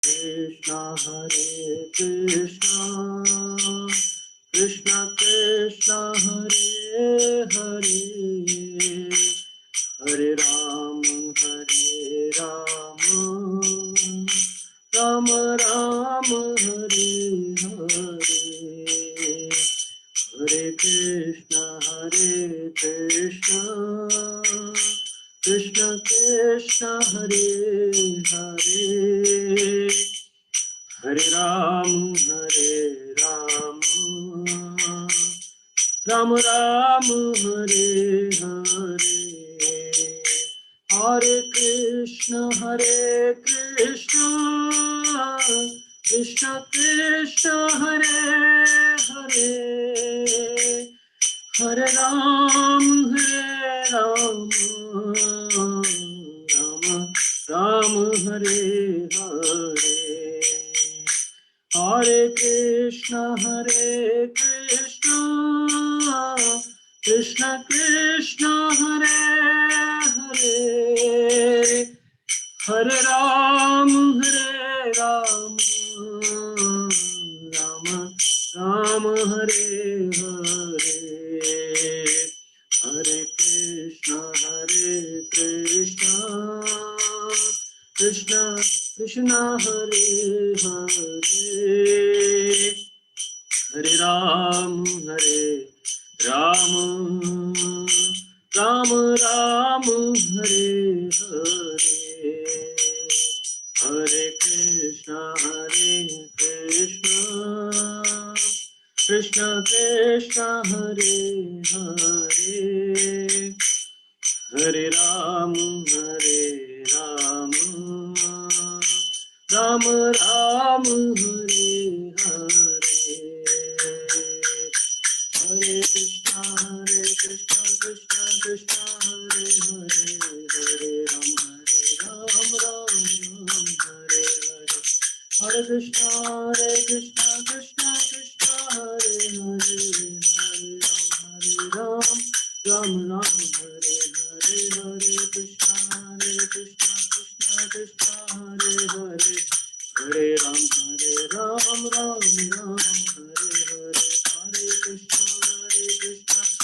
Krishna Hare Krishna Krishna Krishna Hare Hare Hare Ram Ram Ram Hare Hare Hare Krishna Krishna Krishna Hare Hare Hare Ram Ram Ram Hare Hare Hare Krishna Krishna Krishna Hare Hare Hare Ram Ram Ram Hare Hare Hare Krishna Krishna Krishna Hare Hare Hare Ram Ram Ram Hare Hare Hare Krishna Krishna Krishna Hare Hare Hare Ram Ram Ram Hare Hare Hare Krishna Krishna Krishna Hare Hare Hare Ram Ram Ram Hare Hare Hare Krishna Krishna Krishna Hare Hare Hare Ram Ram Hare Hare Hare Krishna Krishna Krishna Hare Hare Hare Ram Ram Hare Hare Hare Krishna Krishna Krishna Hare Hare Hare Ram Ram Hare Hare Hare Krishna Krishna Krishna Hare Hare Hare Ram Ram Hare Hare Hare Krishna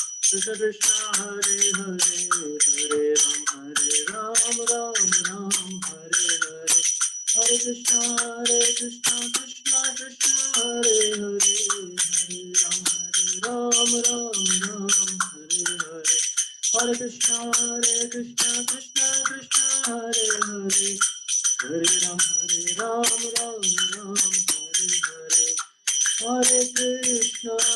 Krishna Krishna Hare Hare Hare Ram Ram Hare Hare Hare Krishna Krishna Krishna Hare Hare Hare Ram Ram Hare Hare Hare Krishna Krishna Krishna Hare Hare Hare Ram Ram Ram Hare Hare Hare Krishna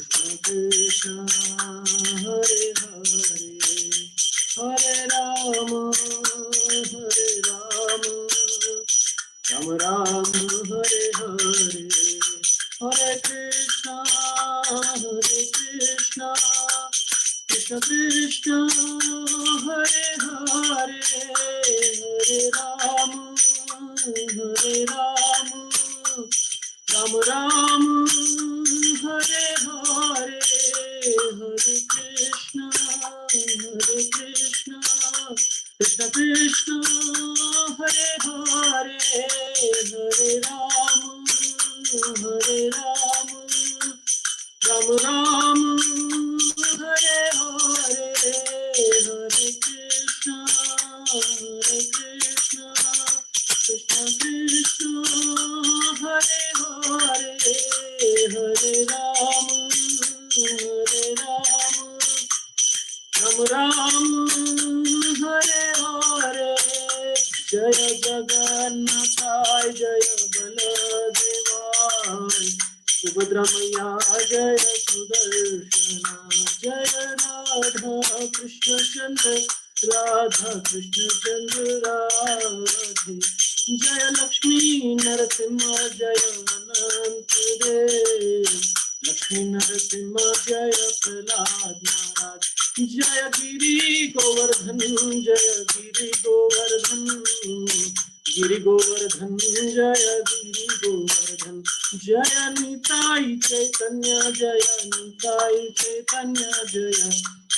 Krishna Krishna Hare Hare Hare Ram Ram Ram Hare Hare Hare Krishna Krishna Krishna Hare Hare Hare Ram Ram Ram Hare Hare Hare Krishna Krishna Krishna Hare Hare Hare Ram Ram Ram Hare Hare Jaya Jagannath Jaya Baladeva Subhadra Maya Jaya Sudarshana Jaya Radha Krishna Chandra Radhe Jaya Lakshmi Narasimha Jaya Anant Dev Lakshmi Narasimha Jaya Prahlad Maharaj Jaya Giri Govardhan Jaya Giri Govardhan Giri Govardhan Jaya Giri Govardhan Jaya Nitai Chaitanya Jaya Nitai Chaitanya Jaya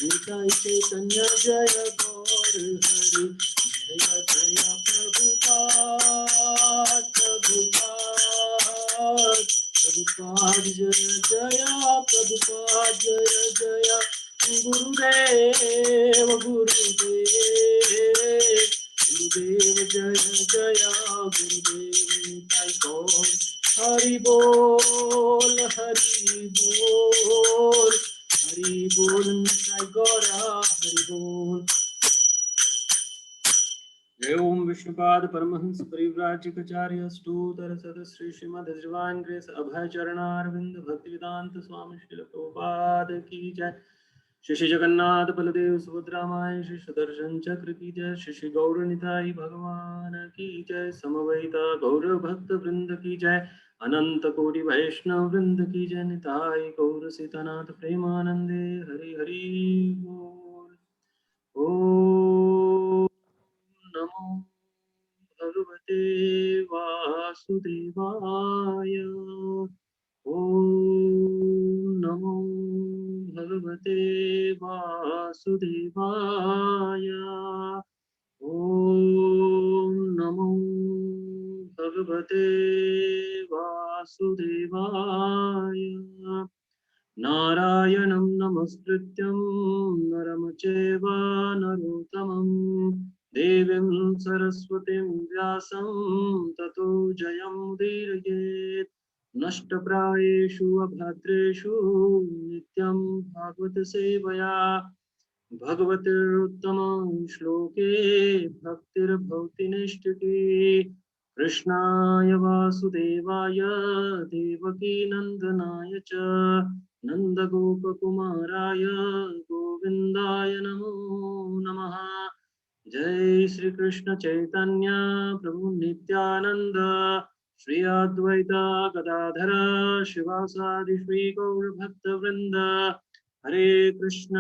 Nitai Chaitanya Jaya Gaur Hari Jaya Jaya Prabhupada जय जय प्रभुपाद जय जय गुरुदेव गुरुदेव गुरुदेव जय जय गुरुदेव निताई गौर हरि बोल हरि बोल हरि बोल निताई गौर हरि बोल। जय ओम विष्णुपाद परमहंस परिव्राजकाचार्य स्तोत्र सद श्री श्रीमद हरिवान ग्रेस अभय चरणारविंद भक्तिवेदांत स्वामी श्रील प्रभुपाद की जय। श्री श्री जगन्नाथ बलदेव सुभद्रा माय श्री सुदर्शन चक्र की जय। श्री श्री गौर निताई भगवान की जय। समवेता गौर भक्त वृंद की जय। अनंत कोटि वैष्णव वृंद की जय। निताई गौर सीतानाथ प्रेमानंदे हरि हरि बोल। ओम नमो भगवते वासुदेवाय। ओम नमो भगवते वासुदेवाय। ओम नमो भगवते वासुदेवाय। नारायणं नमस्कृत्यं नरं चैव नरोत्तमं देवीं सरस्वतीं व्यासं ततो जयमुदीरयेत्। नष्टप्रायेषु अभद्रेषु नित्यं भागवत सेवया भगवतीरुत्तमं श्लोके भक्तिर्भवति नैष्ठिकी। कृष्णाय वासुदेवाय देवकी नंदनाय च नंदगोपकुमाराय गोविंदाय नमो नमः। जय श्री कृष्ण चैतन्य प्रभु नित्यानंद श्री अद्वैत गदाधर शिवासादि श्री गौर भक्त वृंद। हरे कृष्ण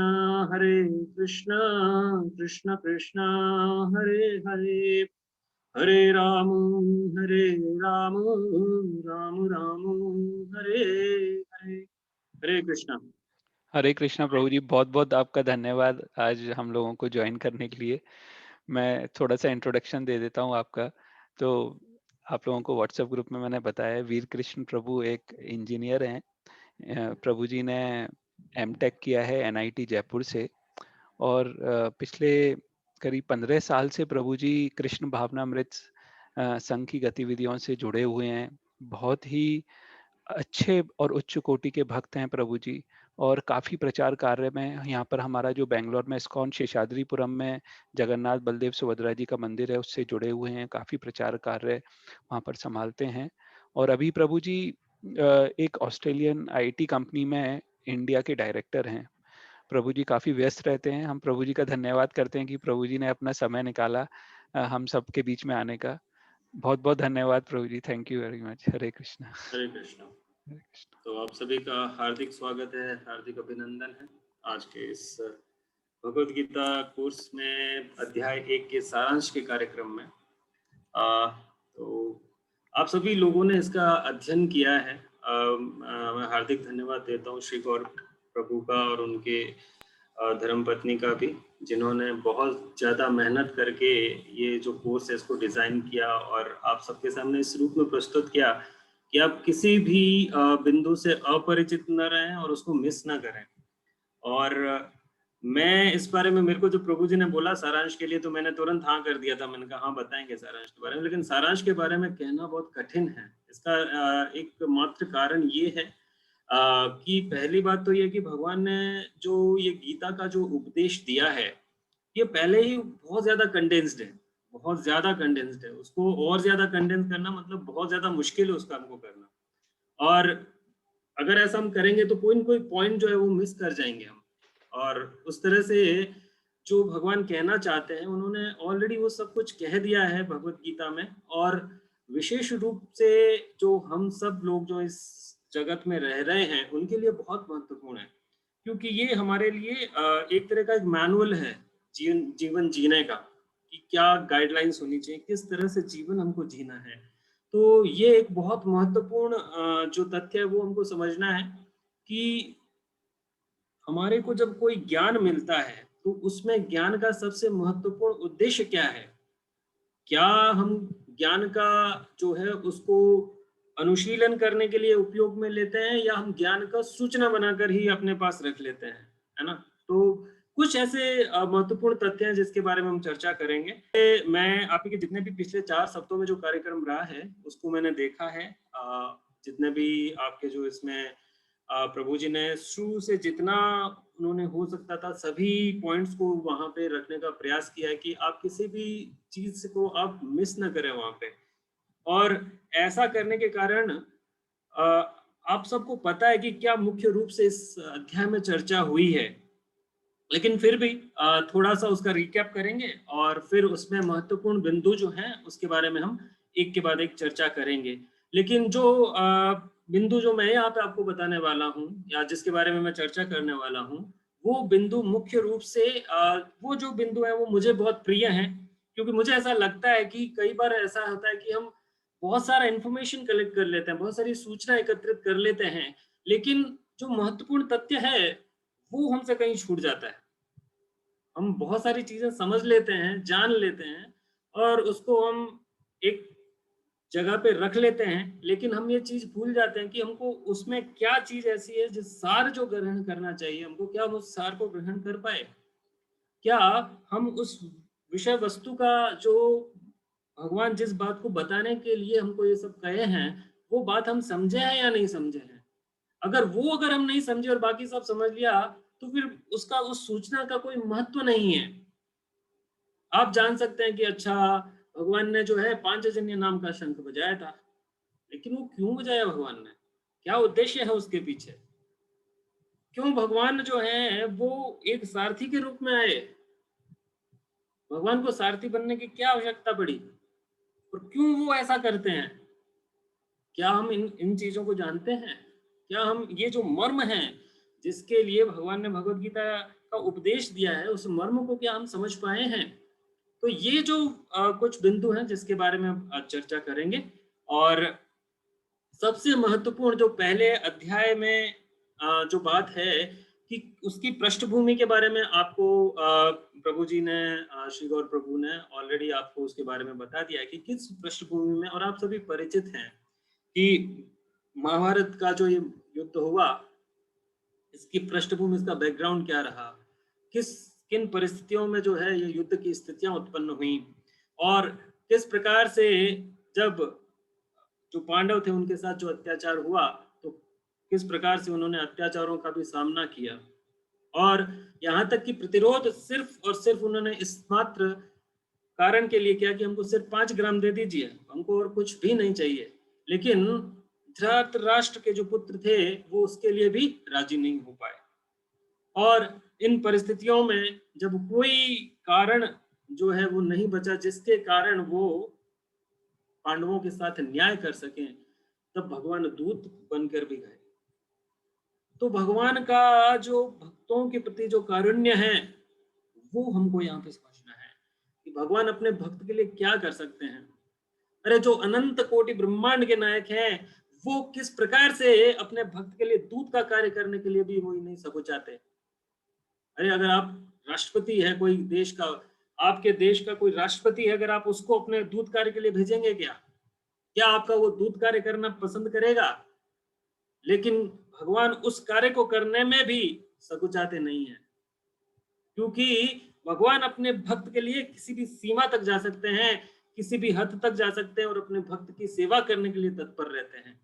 कृष्ण कृष्ण हरे हरे हरे राम राम राम हरे हरे। हरे कृष्ण। हरे कृष्णा प्रभु जी, बहुत बहुत आपका धन्यवाद आज हम लोगों को ज्वाइन करने के लिए। मैं थोड़ा सा इंट्रोडक्शन दे देता हूँ आपका। तो आप लोगों को व्हाट्सएप ग्रुप में मैंने बताया, वीर कृष्ण प्रभु एक इंजीनियर हैं। प्रभु जी ने एमटेक किया है एनआईटी जयपुर से, और पिछले करीब 15 साल से प्रभु जी कृष्ण भावनामृत संघ की गतिविधियों से जुड़े हुए हैं। बहुत ही अच्छे और उच्च कोटि के भक्त हैं प्रभु जी, और काफ़ी प्रचार कार्य में यहाँ पर हमारा जो बेंगलोर में इस्कॉन शेषाद्रीपुरम में जगन्नाथ बलदेव सुभद्रा जी का मंदिर है उससे जुड़े हुए हैं। काफ़ी प्रचार कार्य वहाँ पर संभालते हैं। और अभी प्रभु जी एक ऑस्ट्रेलियन आईटी कंपनी में इंडिया के डायरेक्टर हैं। प्रभु जी काफ़ी व्यस्त रहते हैं। हम प्रभु जी का धन्यवाद करते हैं कि प्रभु जी ने अपना समय निकाला हम सबके बीच में आने का। बहुत बहुत धन्यवाद प्रभु जी, थैंक यू वेरी मच। हरे कृष्णा। हरे कृष्ण। तो आप सभी का हार्दिक स्वागत है, हार्दिक अभिनंदन है आज के इस भगवद गीता कोर्स में अध्याय 1 के सारांश के कार्यक्रम में। तो आप सभी लोगों ने इसका अध्ययन किया है। मैं हार्दिक धन्यवाद देता हूँ श्री गौर प्रभु का और उनके धर्मपत्नी का भी, जिन्होंने बहुत ज़्यादा मेहनत करके ये जो कोर्स है इसको डिज़ाइन किया और आप सबके सामने इस रूप में प्रस्तुत किया कि आप किसी भी बिंदु से अपरिचित न रहें और उसको मिस ना करें। और मैं इस बारे में, मेरे को जो प्रभु जी ने बोला सारांश के लिए, तो मैंने तुरंत हाँ कर दिया था। मैंने कहा हाँ बताएंगे सारांश के बारे में, लेकिन सारांश के बारे में कहना बहुत कठिन है। इसका एक मात्र कारण ये है कि पहली बात तो ये कि भगवान ने जो ये गीता का जो उपदेश दिया है ये पहले ही बहुत ज्यादा कंडेंस्ड है, बहुत ज्यादा कंडेंस्ड है। उसको और ज्यादा कंडेंस करना मतलब बहुत ज्यादा मुश्किल है उस काम को करना। और अगर ऐसा हम करेंगे तो कोई न कोई पॉइंट जो है वो मिस कर जाएंगे हम। और उस तरह से जो भगवान कहना चाहते हैं उन्होंने ऑलरेडी वो सब कुछ कह दिया है भगवत गीता में। और विशेष रूप से जो हम सब लोग जो इस जगत में रह रहे हैं उनके लिए बहुत महत्वपूर्ण है, क्योंकि ये हमारे लिए एक तरह का एक मैनुअल है जीवन जीने का, कि क्या गाइडलाइंस होनी चाहिए, किस तरह से जीवन हमको जीना है। तो ये एक बहुत महत्वपूर्ण जो तथ्य है वो हमको समझना है कि हमारे को जब कोई ज्ञान मिलता है तो उसमें ज्ञान का सबसे महत्वपूर्ण उद्देश्य क्या है। क्या हम ज्ञान का जो है उसको अनुशीलन करने के लिए उपयोग में लेते हैं या हम ज्ञान का सूचना बनाकर ही अपने पास रख लेते हैं, है ना। तो कुछ ऐसे महत्वपूर्ण तथ्य हैं जिसके बारे में हम चर्चा करेंगे। मैं आपके जितने भी पिछले 4 सप्ताहों में जो कार्यक्रम रहा है उसको मैंने देखा है। जितने भी आपके जो इसमें प्रभु जी ने शुरू से जितना उन्होंने हो सकता था सभी पॉइंट्स को वहां पे रखने का प्रयास किया है कि आप किसी भी चीज को आप मिस ना करें वहां पे। और ऐसा करने के कारण आप सबको पता है कि क्या मुख्य रूप से इस अध्याय में चर्चा हुई है, लेकिन फिर भी थोड़ा सा उसका रिकैप करेंगे और फिर उसमें महत्वपूर्ण बिंदु जो हैं उसके बारे में हम एक के बाद एक चर्चा करेंगे। लेकिन जो बिंदु जो मैं यहाँ पे आपको बताने वाला हूँ या जिसके बारे में मैं चर्चा करने वाला हूँ, वो बिंदु मुख्य रूप से वो जो बिंदु है वो मुझे बहुत प्रिय हैं, क्योंकि मुझे ऐसा लगता है कि कई बार ऐसा होता है कि हम बहुत सारा इंफॉर्मेशन कलेक्ट कर लेते हैं, बहुत सारी सूचना एकत्रित कर लेते हैं, लेकिन जो महत्वपूर्ण तथ्य है वो हमसे कहीं छूट जाता है। हम बहुत सारी चीजें समझ लेते हैं, जान लेते हैं और उसको हम एक जगह पे रख लेते हैं, लेकिन हम ये चीज भूल जाते हैं कि हमको उसमें क्या चीज ऐसी है जिस सार जो ग्रहण करना चाहिए हमको, क्या हम उस सार को ग्रहण कर पाए, क्या हम उस विषय वस्तु का जो भगवान जिस बात को बताने के लिए हमको ये सब कहे हैं वो बात हम समझे हैं या नहीं समझे हैं। अगर हम नहीं समझे और बाकी सब समझ लिया तो फिर उसका उस सूचना का कोई महत्व नहीं है। आप जान सकते हैं कि अच्छा, भगवान ने जो है पांचजन्य नाम का शंख बजाया था, लेकिन वो क्यों बजाया भगवान ने, क्या उद्देश्य है उसके पीछे, क्यों भगवान जो है वो एक सारथी के रूप में आए, भगवान को सारथी बनने की क्या आवश्यकता पड़ी और क्यों वो ऐसा करते हैं। क्या हम इन इन चीजों को जानते हैं? क्या हम ये जो मर्म है जिसके लिए भगवान ने भगवत गीता का उपदेश दिया है उस मर्म को क्या हम समझ पाए हैं? तो ये जो कुछ बिंदु हैं जिसके बारे में हम आज चर्चा करेंगे। और सबसे महत्वपूर्ण जो पहले अध्याय में जो बात है कि उसकी पृष्ठभूमि के बारे में आपको प्रभु जी ने, श्री गौर प्रभु ने ऑलरेडी आपको उसके बारे में बता दिया है कि किस पृष्ठभूमि में, और आप सभी परिचित हैं कि महाभारत का जो ये युद्ध हुआ इसकी पृष्ठभूमि, इसका बैकग्राउंड क्या रहा, किन परिस्थितियों में जो है ये युद्ध की स्थितियां उत्पन्न हुई और किस प्रकार से जब जो पांडव थे उनके साथ जो अत्याचार हुआ तो किस प्रकार से उन्होंने अत्याचारों का भी सामना किया। और यहाँ तक कि प्रतिरोध सिर्फ और सिर्फ उन्होंने इस मात्र कारण के लिए किया कि हमको सिर्फ 5 ग्राम दे दीजिए, हमको और कुछ भी नहीं चाहिए। लेकिन धृतराष्ट्र के जो पुत्र थे वो उसके लिए भी राजी नहीं हो पाए। और इन परिस्थितियों में जब कोई कारण जो है वो नहीं बचा जिसके कारण वो पांडवों के साथ न्याय कर सकें, तब भगवान दूत बनकर भी गए। तो भगवान का जो भक्तों के प्रति जो कारुण्य है वो हमको यहाँ पे समझना है कि भगवान अपने भक्त के लिए क्या कर सकते हैं। अरे जो अनंत कोटि ब्रह्मांड के नायक हैं वो किस प्रकार से अपने भक्त के लिए दूत का कार्य करने के लिए भी वो नहीं सकुचाते। अरे अगर आप राष्ट्रपति है कोई देश का, आपके देश का कोई राष्ट्रपति है, अगर आप उसको अपने दूत कार्य के लिए भेजेंगे क्या आपका वो दूत कार्य करना पसंद करेगा? लेकिन भगवान उस कार्य को करने में भी सकुचाते नहीं है, क्योंकि भगवान अपने भक्त के लिए किसी भी सीमा तक जा सकते हैं, किसी भी हद तक जा सकते हैं और अपने भक्त की सेवा करने के लिए तत्पर रहते हैं।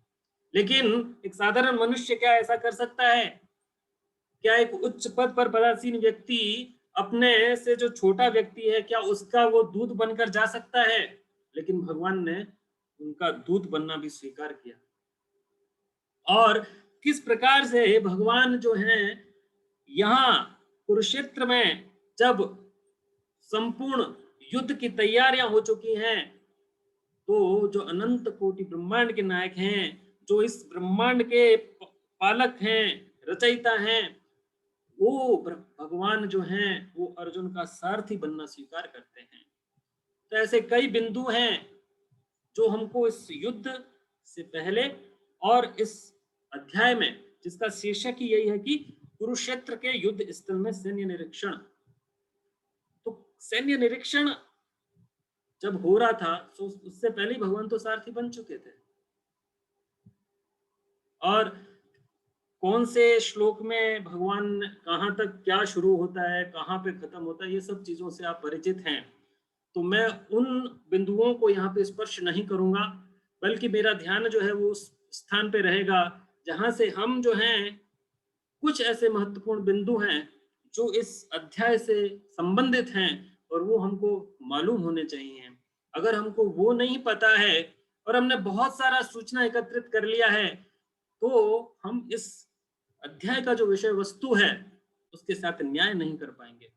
लेकिन एक साधारण मनुष्य क्या ऐसा कर सकता है? क्या एक उच्च पद पर पदासीन व्यक्ति अपने से जो छोटा व्यक्ति है क्या उसका वो दूत बनकर जा सकता है? लेकिन भगवान ने उनका दूत बनना भी स्वीकार किया। और किस प्रकार से भगवान जो है यहाँ कुरुक्षेत्र में जब संपूर्ण युद्ध की तैयारियां हो चुकी हैं तो जो अनंत कोटि ब्रह्मांड के नायक हैं, जो इस ब्रह्मांड के पालक हैं, रचयिता हैं, वो भगवान जो हैं वो अर्जुन का सारथी बनना स्वीकार करते हैं। तो ऐसे कई बिंदु हैं जो हमको इस युद्ध से पहले और इस अध्याय में, जिसका शीर्षक ही यही है कि कुरुक्षेत्र के युद्ध स्थल में सैन्य निरीक्षण। तो सैन्य निरीक्षण जब हो रहा था तो उससे पहले ही भगवान तो सारथी बन चुके थे। और कौन से श्लोक में भगवान कहाँ तक क्या शुरू होता है, कहाँ पे खत्म होता है, ये सब चीजों से आप परिचित हैं। तो मैं उन बिंदुओं को यहाँ पे स्पर्श नहीं करूंगा, बल्कि मेरा ध्यान जो है वो उस स्थान पे रहेगा जहां से हम जो हैं कुछ ऐसे महत्वपूर्ण बिंदु हैं जो इस अध्याय से संबंधित हैं और वो हमको मालूम होने चाहिए। अगर हमको वो नहीं पता है और हमने बहुत सारा सूचना एकत्रित कर लिया है, तो हम इस अध्याय का जो विषय वस्तु है उसके साथ न्याय नहीं कर पाएंगे।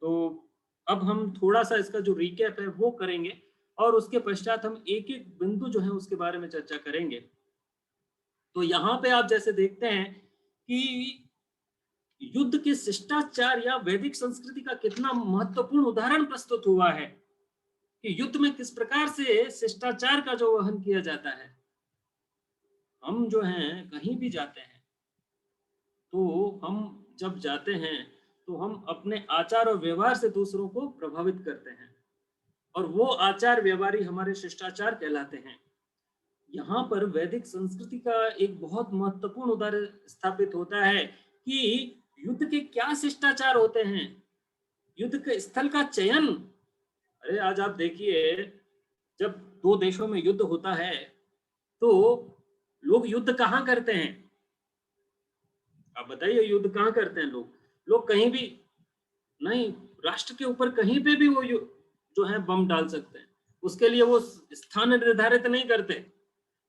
तो अब हम थोड़ा सा इसका जो रिकैप है वो करेंगे और उसके पश्चात हम एक एक बिंदु जो है उसके बारे में चर्चा करेंगे। तो यहाँ पे आप जैसे देखते हैं कि युद्ध के शिष्टाचार या वैदिक संस्कृति का कितना महत्वपूर्ण उदाहरण प्रस्तुत हुआ है कि युद्ध में किस प्रकार से शिष्टाचार का जो वहन किया जाता है। हम जो हैं कहीं भी जाते हैं तो हम जब जाते हैं तो हम अपने आचार और व्यवहार से दूसरों को प्रभावित करते हैं और वो आचार व्यवहार ही हमारे शिष्टाचार कहलाते हैं। यहाँ पर वैदिक संस्कृति का एक बहुत महत्वपूर्ण उदाहरण स्थापित होता है कि युद्ध के क्या शिष्टाचार होते हैं, युद्ध के स्थल का चयन। अरे आज आप देखिए, जब दो देशों में युद्ध होता है तो लोग युद्ध कहाँ करते हैं? आप बताइए, युद्ध कहाँ करते हैं? लोग कहीं भी नहीं, राष्ट्र के ऊपर कहीं पे भी वो जो है बम डाल सकते हैं, उसके लिए वो स्थान निर्धारित नहीं करते।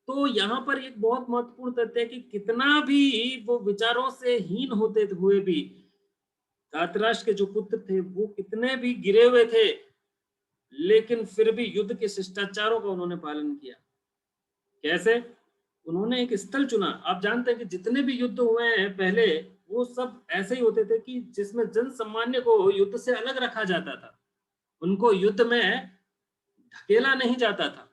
तो यहाँ पर एक बहुत महत्वपूर्ण तथ्य है कि कितना भी वो विचारों से हीन होते हुए भी धृतराष्ट्र के जो पुत्र थे वो कितने भी गिरे हुए थे, लेकिन फिर भी युद्ध के शिष्टाचारों का उन्होंने पालन किया। कैसे? उन्होंने एक स्थल चुना। आप जानते हैं कि जितने भी युद्ध हुए हैं पहले, वो सब ऐसे ही होते थे कि जिसमें जन सामान्य को युद्ध से अलग रखा जाता था, उनको युद्ध में ढकेला नहीं जाता था।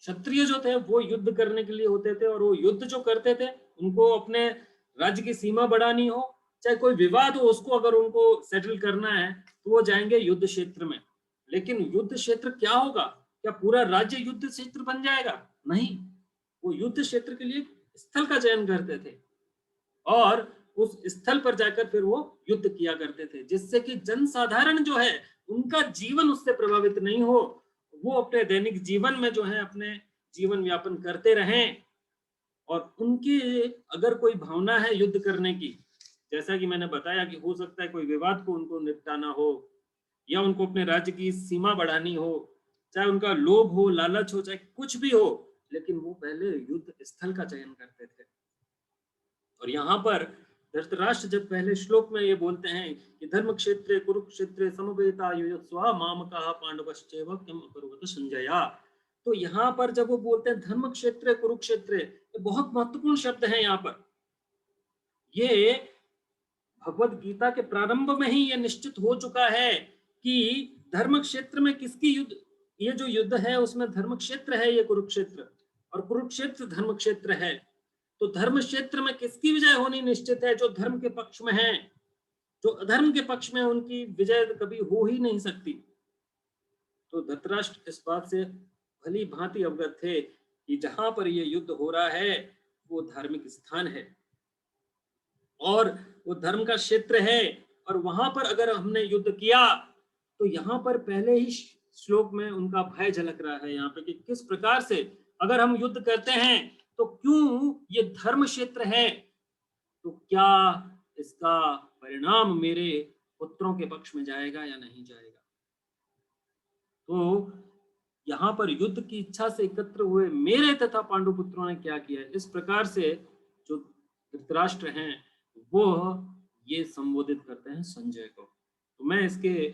क्षत्रिय जो थे वो युद्ध करने के लिए होते थे और वो युद्ध जो करते थे उनको अपने राज्य की सीमा बढ़ानी हो, चाहे कोई विवाद हो उसको अगर उनको सेटल करना है तो वो जाएंगे युद्ध क्षेत्र में। लेकिन युद्ध क्षेत्र क्या होगा? क्या पूरा राज्य युद्ध क्षेत्र बन जाएगा? नहीं, वो युद्ध क्षेत्र के लिए स्थल का चयन करते थे और उस स्थल पर जाकर फिर वो युद्ध किया करते थे, जिससे कि जनसाधारण जो है उनका जीवन उससे प्रभावित नहीं हो, वो अपने दैनिक जीवन में जो है अपने जीवन यापन करते रहें। और उनकी अगर कोई भावना है युद्ध करने की, जैसा कि मैंने बताया कि हो सकता है कोई विवाद को उनको निपटाना हो या उनको अपने राज्य की सीमा बढ़ानी हो, चाहे उनका लोभ हो, लालच हो, चाहे कुछ भी हो, लेकिन वो पहले युद्ध स्थल का चयन करते थे। और यहाँ पर धृतराष्ट्र जब पहले श्लोक में ये बोलते हैं कि धर्म क्षेत्रे कुरुक्षेत्रे समवेता युयुत्सवा मामकाः पांडवश्चैव किम अकुर्वत संजया, तो यहाँ पर जब वो बोलते हैं धर्म क्षेत्र कुरुक्षेत्र, ये बहुत महत्वपूर्ण शब्द है। यहाँ पर ये भगवत गीता के प्रारंभ में ही ये निश्चित हो चुका है कि धर्म क्षेत्र में किसकी युद्ध, ये जो युद्ध है उसमें धर्म क्षेत्र है ये कुरुक्षेत्र, और कुरुक्षेत्र धर्म क्षेत्र है। तो धर्म क्षेत्र में किसकी विजय होनी निश्चित है? जो धर्म के पक्ष में है। जो अधर्म के पक्ष में उनकी विजय कभी हो ही नहीं सकती। तो धृतराष्ट्र इस बात से भली भांति अवगत थे कि जहां पर ये युद्ध हो रहा है वो धार्मिक स्थान है और वो धर्म का क्षेत्र है, और वहां पर अगर हमने युद्ध किया तो यहाँ पर पहले ही श्लोक में उनका भय झलक रहा है यहाँ पे कि किस प्रकार से अगर हम युद्ध करते हैं तो क्यों ये धर्म क्षेत्र है, तो क्या इसका परिणाम मेरे पुत्रों के पक्ष में जाएगा या नहीं जाएगा। तो यहाँ पर युद्ध की इच्छा से एकत्र हुए मेरे तथा पांडु पुत्रों ने क्या किया, इस प्रकार से जो धृतराष्ट्र हैं वो ये संबोधित करते हैं संजय को। तो मैं इसके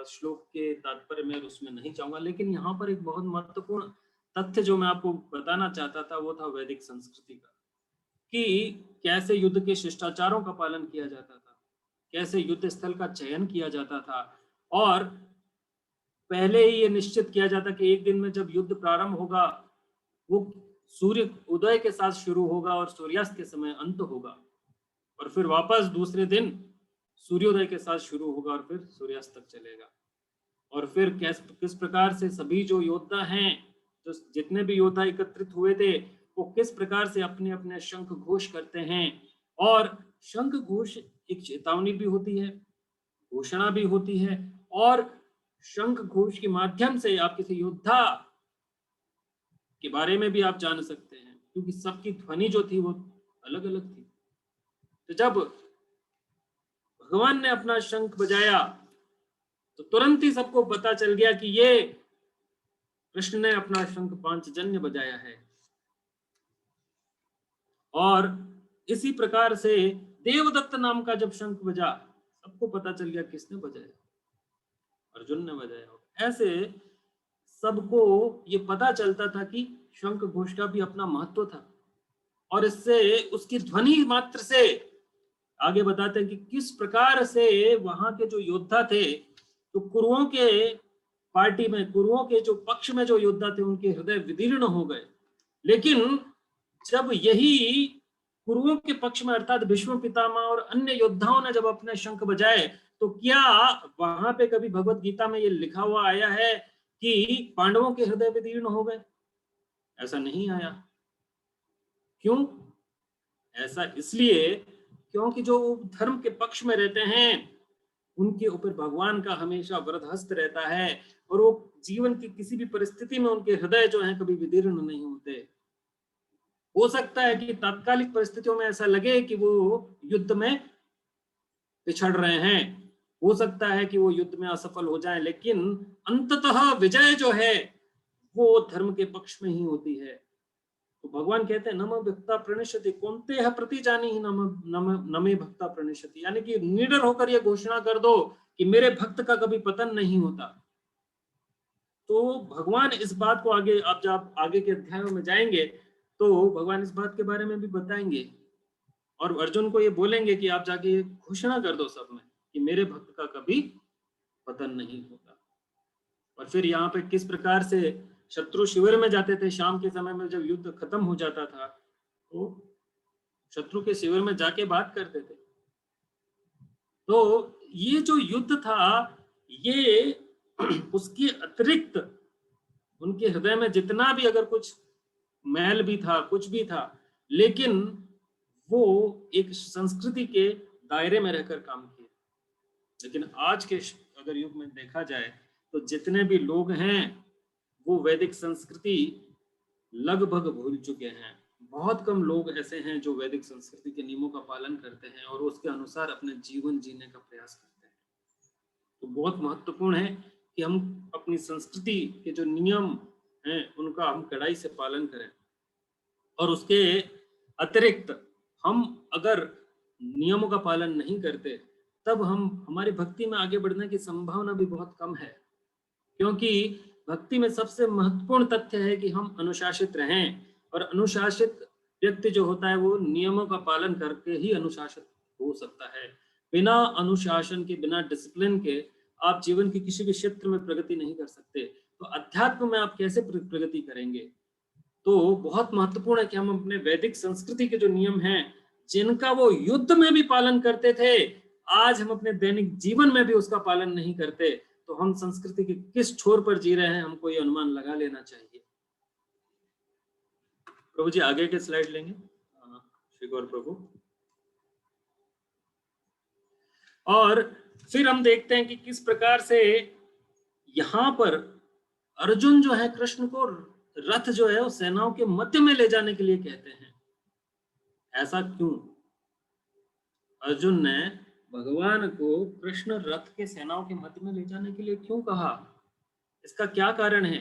श्लोक के तात्पर्य में उसमें नहीं चाहूंगा, लेकिन यहाँ पर एक बहुत महत्वपूर्ण तथ्य जो मैं आपको बताना चाहता था वो था वैदिक संस्कृति का, कि कैसे युद्ध के शिष्टाचारों का पालन किया जाता था, कैसे युद्ध स्थल का चयन किया जाता था, और पहले ही ये निश्चित किया जाता कि एक दिन में जब युद्ध प्रारंभ होगा वो सूर्य उदय के साथ शुरू होगा और सूर्यास्त के समय अंत होगा, और फिर वापस दूसरे दिन सूर्योदय के साथ शुरू होगा और फिर सूर्यास्त तक चलेगा। और फिर किस प्रकार से सभी जो योद्धा हैं, जो जितने भी योद्धा एकत्रित हुए थे वो किस प्रकार से अपने अपने शंख घोष करते हैं। और शंख घोष एक चेतावनी भी होती है, घोषणा भी होती है, और शंख घोष के माध्यम से आप किसी योद्धा के बारे में भी आप जान सकते हैं, क्योंकि सबकी ध्वनि जो थी वो अलग अलग थी। तो जब भगवान ने अपना शंख बजाया तो तुरंत ही सबको पता चल गया कि ये कृष्ण ने अपना शंख पांचजन्य बजाया है। और इसी प्रकार से देवदत्त नाम का जब शंख बजा, सबको पता चल गया किसने बजाया, अर्जुन ने बजाया। ऐसे सबको ये पता चलता था कि शंख घोष का भी अपना महत्व था। और इससे उसकी ध्वनि मात्र से आगे बताते हैं कि किस प्रकार से वहां के जो योद्धा थे, तो कुरुओं के पार्टी में, कुरुओं के जो पक्ष में जो योद्धा थे, उनके हृदय विदीर्ण हो गए। लेकिन जब यही कुरुओं के पक्ष में अर्थात भीष्म पितामह और अन्य योद्धाओं ने जब अपने शंख बजाए, तो क्या वहां पे कभी भगवत गीता में ये लिखा हुआ आया है कि पांडवों के हृदय विदीर्ण हो गए? ऐसा नहीं आया। क्यों? ऐसा इसलिए क्योंकि जो धर्म के पक्ष में रहते हैं उनके ऊपर भगवान का हमेशा वरदहस्त रहता है, और वो जीवन की किसी भी परिस्थिति में उनके हृदय जो है कभी विदीर्ण नहीं होते। हो सकता है कि तात्कालिक परिस्थितियों में ऐसा लगे कि वो युद्ध में पिछड़ रहे हैं, हो सकता है कि वो युद्ध में असफल हो जाएं, लेकिन अंततः विजय जो है वो धर्म के पक्ष में ही होती है। तो भगवान कहते हैं नम भक्ता प्रणश्यति कौन्तेय प्रतिजानी ही नमे भक्ता प्रणश्यति, यानी कि निडर होकर ये घोषणा कर दो कि मेरे भक्त का कभी पतन नहीं होता। तो भगवान इस बात को आगे, आप जब आगे के अध्यायों में जाएंगे तो भगवान इस बात के बारे में भी बताएंगे, और अर्जुन को ये बोलेंगे कि आप जाके ये घोषणा कर दो सब में कि मेरे भक्त का कभी पतन नहीं होता। और फिर यहाँ पे किस प्रकार से शत्रु शिविर में जाते थे शाम के समय में, जब युद्ध खत्म हो जाता था तो शत्रु के शिविर में जाके बात करते थे। तो ये जो युद्ध था, ये उसके अतिरिक्त उनके हृदय में जितना भी अगर कुछ मैल भी था, कुछ भी था, लेकिन वो एक संस्कृति के दायरे में रहकर काम किए। लेकिन आज के अगर युग में देखा जाए तो जितने भी लोग हैं वो वैदिक संस्कृति लगभग भूल चुके हैं। बहुत कम लोग ऐसे हैं जो वैदिक संस्कृति के नियमों का पालन करते हैं और उसके अनुसार अपने जीवन जीने का प्रयास करते हैं। तो बहुत महत्वपूर्ण है कि हम अपनी संस्कृति के जो नियम हैं उनका हम कड़ाई से पालन करें, और उसके अतिरिक्त हम अगर नियमों का पालन नहीं करते तब हम हमारी भक्ति में आगे बढ़ने की संभावना भी बहुत कम है। क्योंकि भक्ति में सबसे महत्वपूर्ण तथ्य है कि हम अनुशासित रहें, और अनुशासित व्यक्ति जो होता है वो नियमों का पालन करके ही अनुशासित हो सकता है। बिना अनुशासन के, बिना डिसिप्लिन के आप जीवन के किसी भी क्षेत्र में प्रगति नहीं कर सकते। तो अध्यात्म में आप कैसे प्रगति करेंगे? तो बहुत महत्वपूर्ण है कि हम अपने वैदिक संस्कृति के जो नियम हैं, जिनका वो युद्ध में भी पालन करते थे, आज हम अपने दैनिक जीवन में भी उसका पालन नहीं करते। तो हम संस्कृति के किस छोर पर जी रहे हैं, हमको ये अनुमान लगा लेना चाहिए। प्रभु जी आगे के स्लाइड लेंगे। श्री गौर प्रभु। और फिर हम देखते हैं कि किस प्रकार से यहाँ पर अर्जुन जो है कृष्ण को रथ जो है वो सेनाओं के मध्य में ले जाने के लिए कहते हैं। ऐसा क्यों? अर्जुन ने भगवान को कृष्ण रथ के सेनाओं के मध्य में ले जाने के लिए क्यों कहा? इसका क्या कारण है?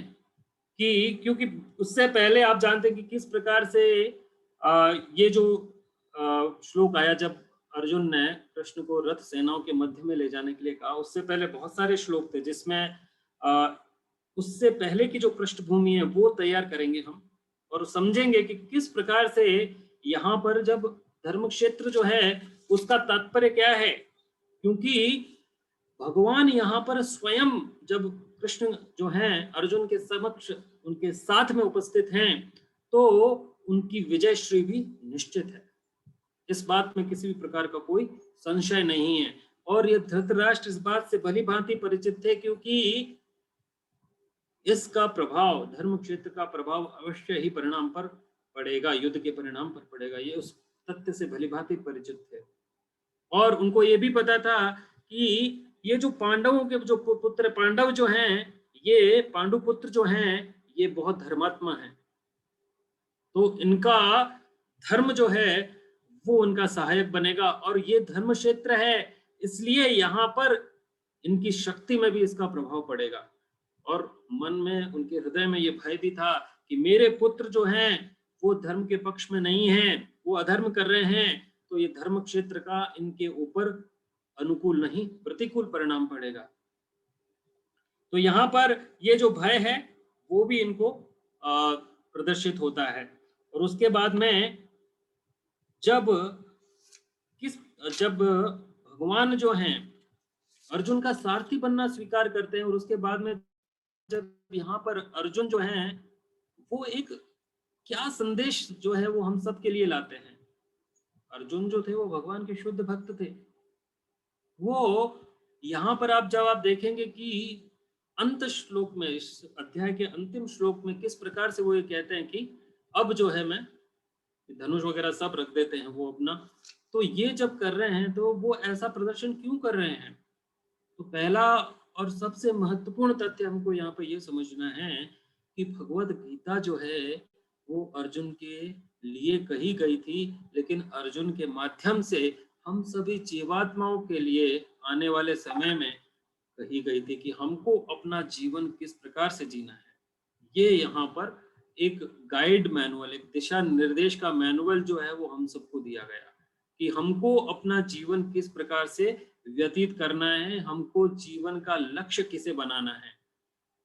कि क्योंकि उससे पहले आप जानते हैं कि किस प्रकार से ये जो श्लोक आया जब अर्जुन ने कृष्ण को रथ सेनाओं के मध्य में ले जाने के लिए कहा, उससे पहले बहुत सारे श्लोक थे जिसमें उससे पहले की जो पृष्ठभूमि है वो तैयार करेंगे हम, और समझेंगे कि किस प्रकार से यहाँ पर जब धर्म क्षेत्र जो है उसका तात्पर्य क्या है। क्योंकि भगवान यहाँ पर स्वयं जब कृष्ण जो हैं अर्जुन के समक्ष उनके साथ में उपस्थित हैं तो उनकी विजय श्री भी निश्चित है। इस बात में किसी भी प्रकार का कोई संशय नहीं है। और ये धृतराष्ट्र इस बात से भली भांति परिचित थे क्योंकि इसका प्रभाव, धर्म क्षेत्र का प्रभाव अवश्य ही परिणाम पर पड़ेगा, युद्ध के परिणाम पर पड़ेगा, ये उस तथ्य से भलीभांति परिचित थे। और उनको ये भी पता था कि ये जो पांडवों के जो पुत्र पांडव जो हैं, ये पांडु पुत्र जो हैं, ये बहुत धर्मात्मा हैं, तो इनका धर्म जो है वो उनका सहायक बनेगा, और ये धर्म क्षेत्र है, इसलिए यहाँ पर इनकी शक्ति में भी इसका प्रभाव पड़ेगा। और मन में, उनके हृदय में ये भय भी था कि मेरे पुत्र जो हैं वो धर्म के पक्ष में नहीं हैं, वो अधर्म कर रहे हैं, तो ये धर्म क्षेत्र का इनके ऊपर अनुकूल नहीं, प्रतिकूल परिणाम पड़ेगा। तो यहाँ पर ये जो भय है वो भी इनको प्रदर्शित होता है। और उसके बाद में जब भगवान जो हैं अर्जुन का सारथी बनना स्वीकार करते हैं, और उसके बाद में जब यहाँ पर अर्जुन जो हैं वो एक क्या संदेश जो है वो हम सब के लिए लाते हैं। अर्जुन जो थे वो भगवान के शुद्ध भक्त थे। वो यहाँ पर जब आप देखेंगे कि अंत श्लोक में, इस अध्याय के अंतिम श्लोक में किस प्रकार से वो ये कहते हैं कि अब जो है मैं धनुष वगैरह सब रख देते हैं वो अपना। तो ये जब कर रहे हैं तो वो ऐसा प्रदर्शन क्यों कर रहे हैं? तो पहला और सबसे महत्वपूर्ण तथ्य हमको यहाँ पे ये समझना है कि भगवत गीता जो है वो अर्जुन के लिए कही गई थी, लेकिन अर्जुन के माध्यम से हम सभी जीवात्माओं के लिए आने वाले समय में कही गई थी कि हमको अपना जीवन किस प्रकार से जीना है। ये यहाँ पर एक गाइड मैनुअल, एक दिशा निर्देश का मैनुअल जो है वो हम सबको दिया गया कि हमको अपना जीवन किस प्रकार से व्यतीत करना है, हमको जीवन का लक्ष्य किसे बनाना है।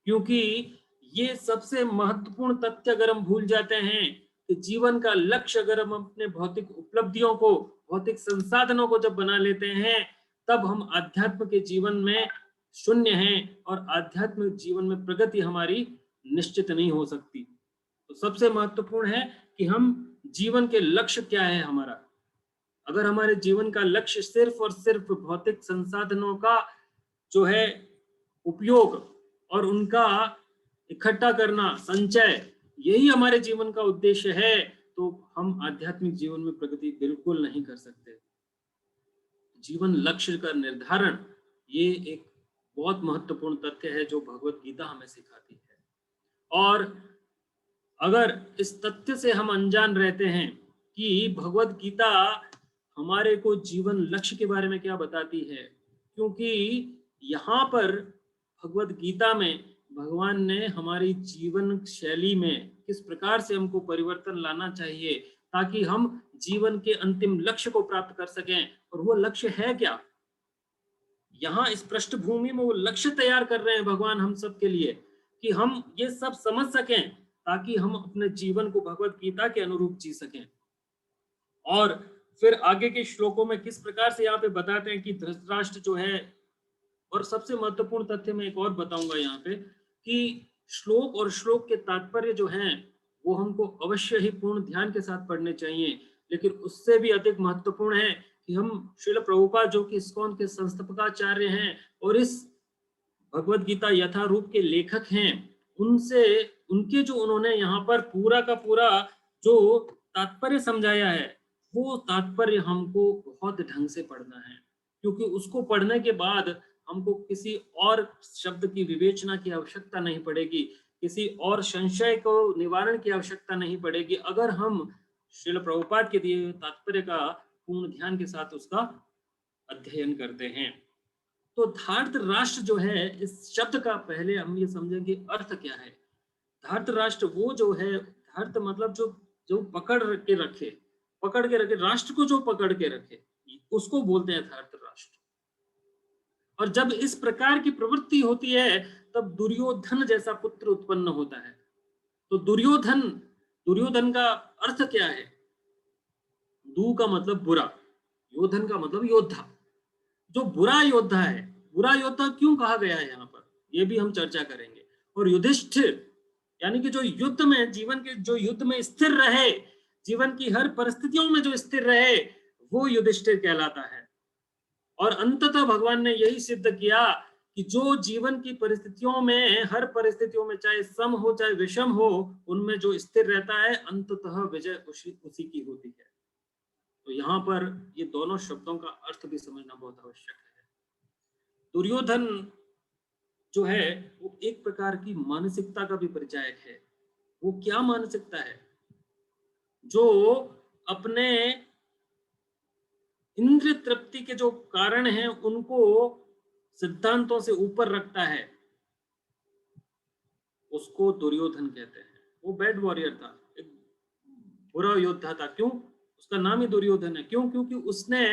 क्योंकि ये सबसे महत्वपूर्ण तथ्य अगर हम भूल जाते हैं कि जीवन का लक्ष्य अगर हम अपने भौतिक उपलब्धियों को, भौतिक संसाधनों को जब बना लेते हैं, तब हम आध्यात्म के जीवन में शून्य हैं और आध्यात्मिक जीवन में प्रगति हमारी निश्चित नहीं हो सकती। तो सबसे महत्वपूर्ण है कि हम जीवन के लक्ष्य क्या है हमारा। अगर हमारे जीवन का लक्ष्य सिर्फ और सिर्फ भौतिक संसाधनों का जो है उपयोग और उनका इकट्ठा करना, संचय, यही हमारे जीवन का उद्देश्य है, तो हम आध्यात्मिक जीवन में प्रगति बिल्कुल नहीं कर सकते। जीवन लक्ष्य का निर्धारण ये एक बहुत महत्वपूर्ण तथ्य है जो भगवत गीता हमें सिखाती है। और अगर इस तथ्य से हम अनजान रहते हैं कि भगवत गीता हमारे को जीवन लक्ष्य के बारे में क्या बताती है, क्योंकि यहाँ पर भगवत गीता में भगवान ने हमारी जीवन शैली में किस प्रकार से हमको परिवर्तन लाना चाहिए ताकि हम जीवन के अंतिम लक्ष्य को प्राप्त कर सकें। और वो लक्ष्य है क्या? यहाँ इस पृष्ठभूमि में वो लक्ष्य तैयार कर रहे हैं भगवान हम सब के लिए कि हम ये सब समझ सकें ताकि हम अपने जीवन को भगवत गीता के अनुरूप जी सकें। और फिर आगे के श्लोकों में किस प्रकार से यहाँ पे बताते हैं कि धृतराष्ट्र जो है, और सबसे महत्वपूर्ण तथ्य मैं एक और बताऊंगा यहाँ पे कि श्लोक और श्लोक के तात्पर्य जो हैं वो हमको अवश्य ही पूर्ण ध्यान के साथ पढ़ने चाहिए, लेकिन उससे भी अधिक महत्वपूर्ण है कि हम श्रील प्रभुपाद जो कि इस्कॉन के संस्थापकाचार्य हैं और इस भगवत गीता यथारूप के लेखक हैं, उनसे उनके जो उन्होंने यहाँ पर पूरा का पूरा जो तात्पर्य समझाया है वो तात्पर्य हमको बहुत ढंग से पढ़ना है, क्योंकि उसको पढ़ने के बाद हमको किसी और शब्द की विवेचना की आवश्यकता नहीं पड़ेगी, किसी और संशय को निवारण की आवश्यकता नहीं पड़ेगी अगर हम श्रील प्रभुपाद के दिए हुए तात्पर्य का पूर्ण ध्यान के साथ उसका अध्ययन करते हैं। तो धार्त राष्ट्र जो है, इस शब्द का पहले हम ये समझेंगे अर्थ क्या है। धार्त राष्ट्र वो जो है, धार्त मतलब जो पकड़ के रखे, राष्ट्र को जो पकड़ के रखे उसको बोलते हैं धार्त राष्ट्र। और जब इस प्रकार की प्रवृत्ति होती है तब दुर्योधन जैसा पुत्र उत्पन्न होता है। तो दुर्योधन का अर्थ क्या है? दु का मतलब बुरा, योधन का मतलब योद्धा। जो बुरा योद्धा है, बुरा योद्धा क्यों कहा गया है यहाँ पर, ये भी हम चर्चा करेंगे। और युधिष्ठिर यानी कि जो युद्ध में, जीवन के जो युद्ध में स्थिर रहे, जीवन की हर परिस्थितियों में जो स्थिर रहे, वो युधिष्ठिर कहलाता है। और अंततः भगवान ने यही सिद्ध किया कि जो जीवन की परिस्थितियों में, हर परिस्थितियों में, चाहे सम हो चाहे विषम हो, उनमें जो स्थिर रहता है अंततः विजय उसी की होती है। तो यहाँ पर ये दोनों शब्दों का अर्थ भी समझना बहुत आवश्यक है। दुर्योधन जो है वो एक प्रकार की मानसिकता का भी परिचायक है। वो क्या मानसिकता है? जो अपने इंद्रिय तृप्ति के जो कारण हैं उनको सिद्धांतों से ऊपर रखता है, उसको दुर्योधन कहते हैं। वो बैड वॉरियर था, एक बुरा योद्धा था। क्यों? उसका नाम ही दुर्योधन है। क्यों? क्योंकि उसने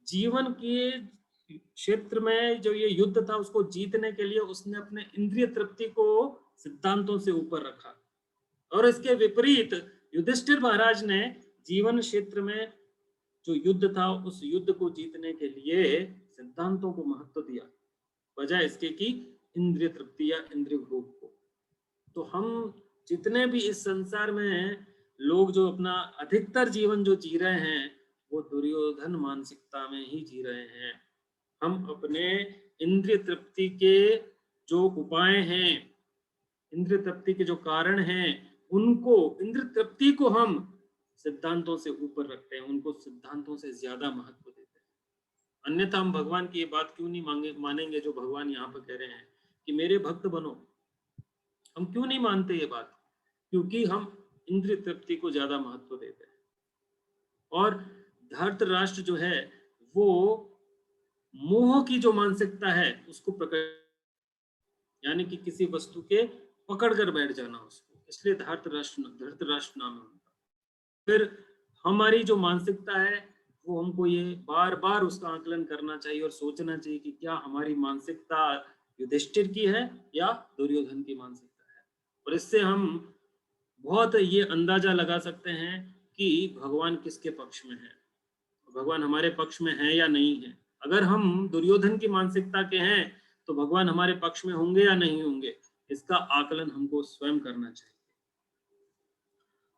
जीवन के क्षेत्र में जो ये युद्ध था उसको जीतने के लिए उसने अपने इंद्रिय तृप्ति को सिद्धांतों से ऊपर रखा। और इसके विपरीत युधिष्ठिर महाराज ने जीवन क्षेत्र में जो युद्ध था उस युद्ध को जीतने के लिए सिद्धांतों को महत्व दिया, बजाय इसके कि इंद्रिय तृप्ति या इंद्रिय भोग को। तो हम जितने भी इस संसार में लोग जो अपना अधिकतर जीवन जो जी रहे हैं वो दुर्योधन मानसिकता में ही जी रहे हैं। हम अपने इंद्रिय तृप्ति के जो उपाय हैं, इंद्रिय तृप्ति के जो कारण हैं, उनको, इंद्रिय तृप्ति को हम सिद्धांतों से ऊपर रखते हैं, उनको सिद्धांतों से ज्यादा महत्व देते हैं। अन्यथा हम भगवान की ये बात क्यों नहीं मानेंगे जो भगवान यहाँ पर कह रहे हैं कि मेरे भक्त बनो। हम क्यों नहीं मानते ये बात? क्योंकि हम इंद्रिय तृप्ति को ज्यादा महत्व देते हैं। और धृतराष्ट्र जो है वो मोह की जो मानसिकता है उसको प्रकट, यानी कि किसी वस्तु के पकड़ कर बैठ जाना उसको, इसलिए धृतराष्ट्र नाम है उनका। फिर हमारी जो मानसिकता है वो हमको ये बार बार उसका आकलन करना चाहिए और सोचना चाहिए कि क्या हमारी मानसिकता युधिष्ठिर की है या दुर्योधन की मानसिकता है। और इससे हम बहुत ये अंदाजा लगा सकते हैं कि भगवान किसके पक्ष में है, भगवान हमारे पक्ष में है या नहीं है। अगर हम दुर्योधन की मानसिकता के हैं तो भगवान हमारे पक्ष में होंगे या नहीं होंगे, इसका आकलन हमको स्वयं करना चाहिए।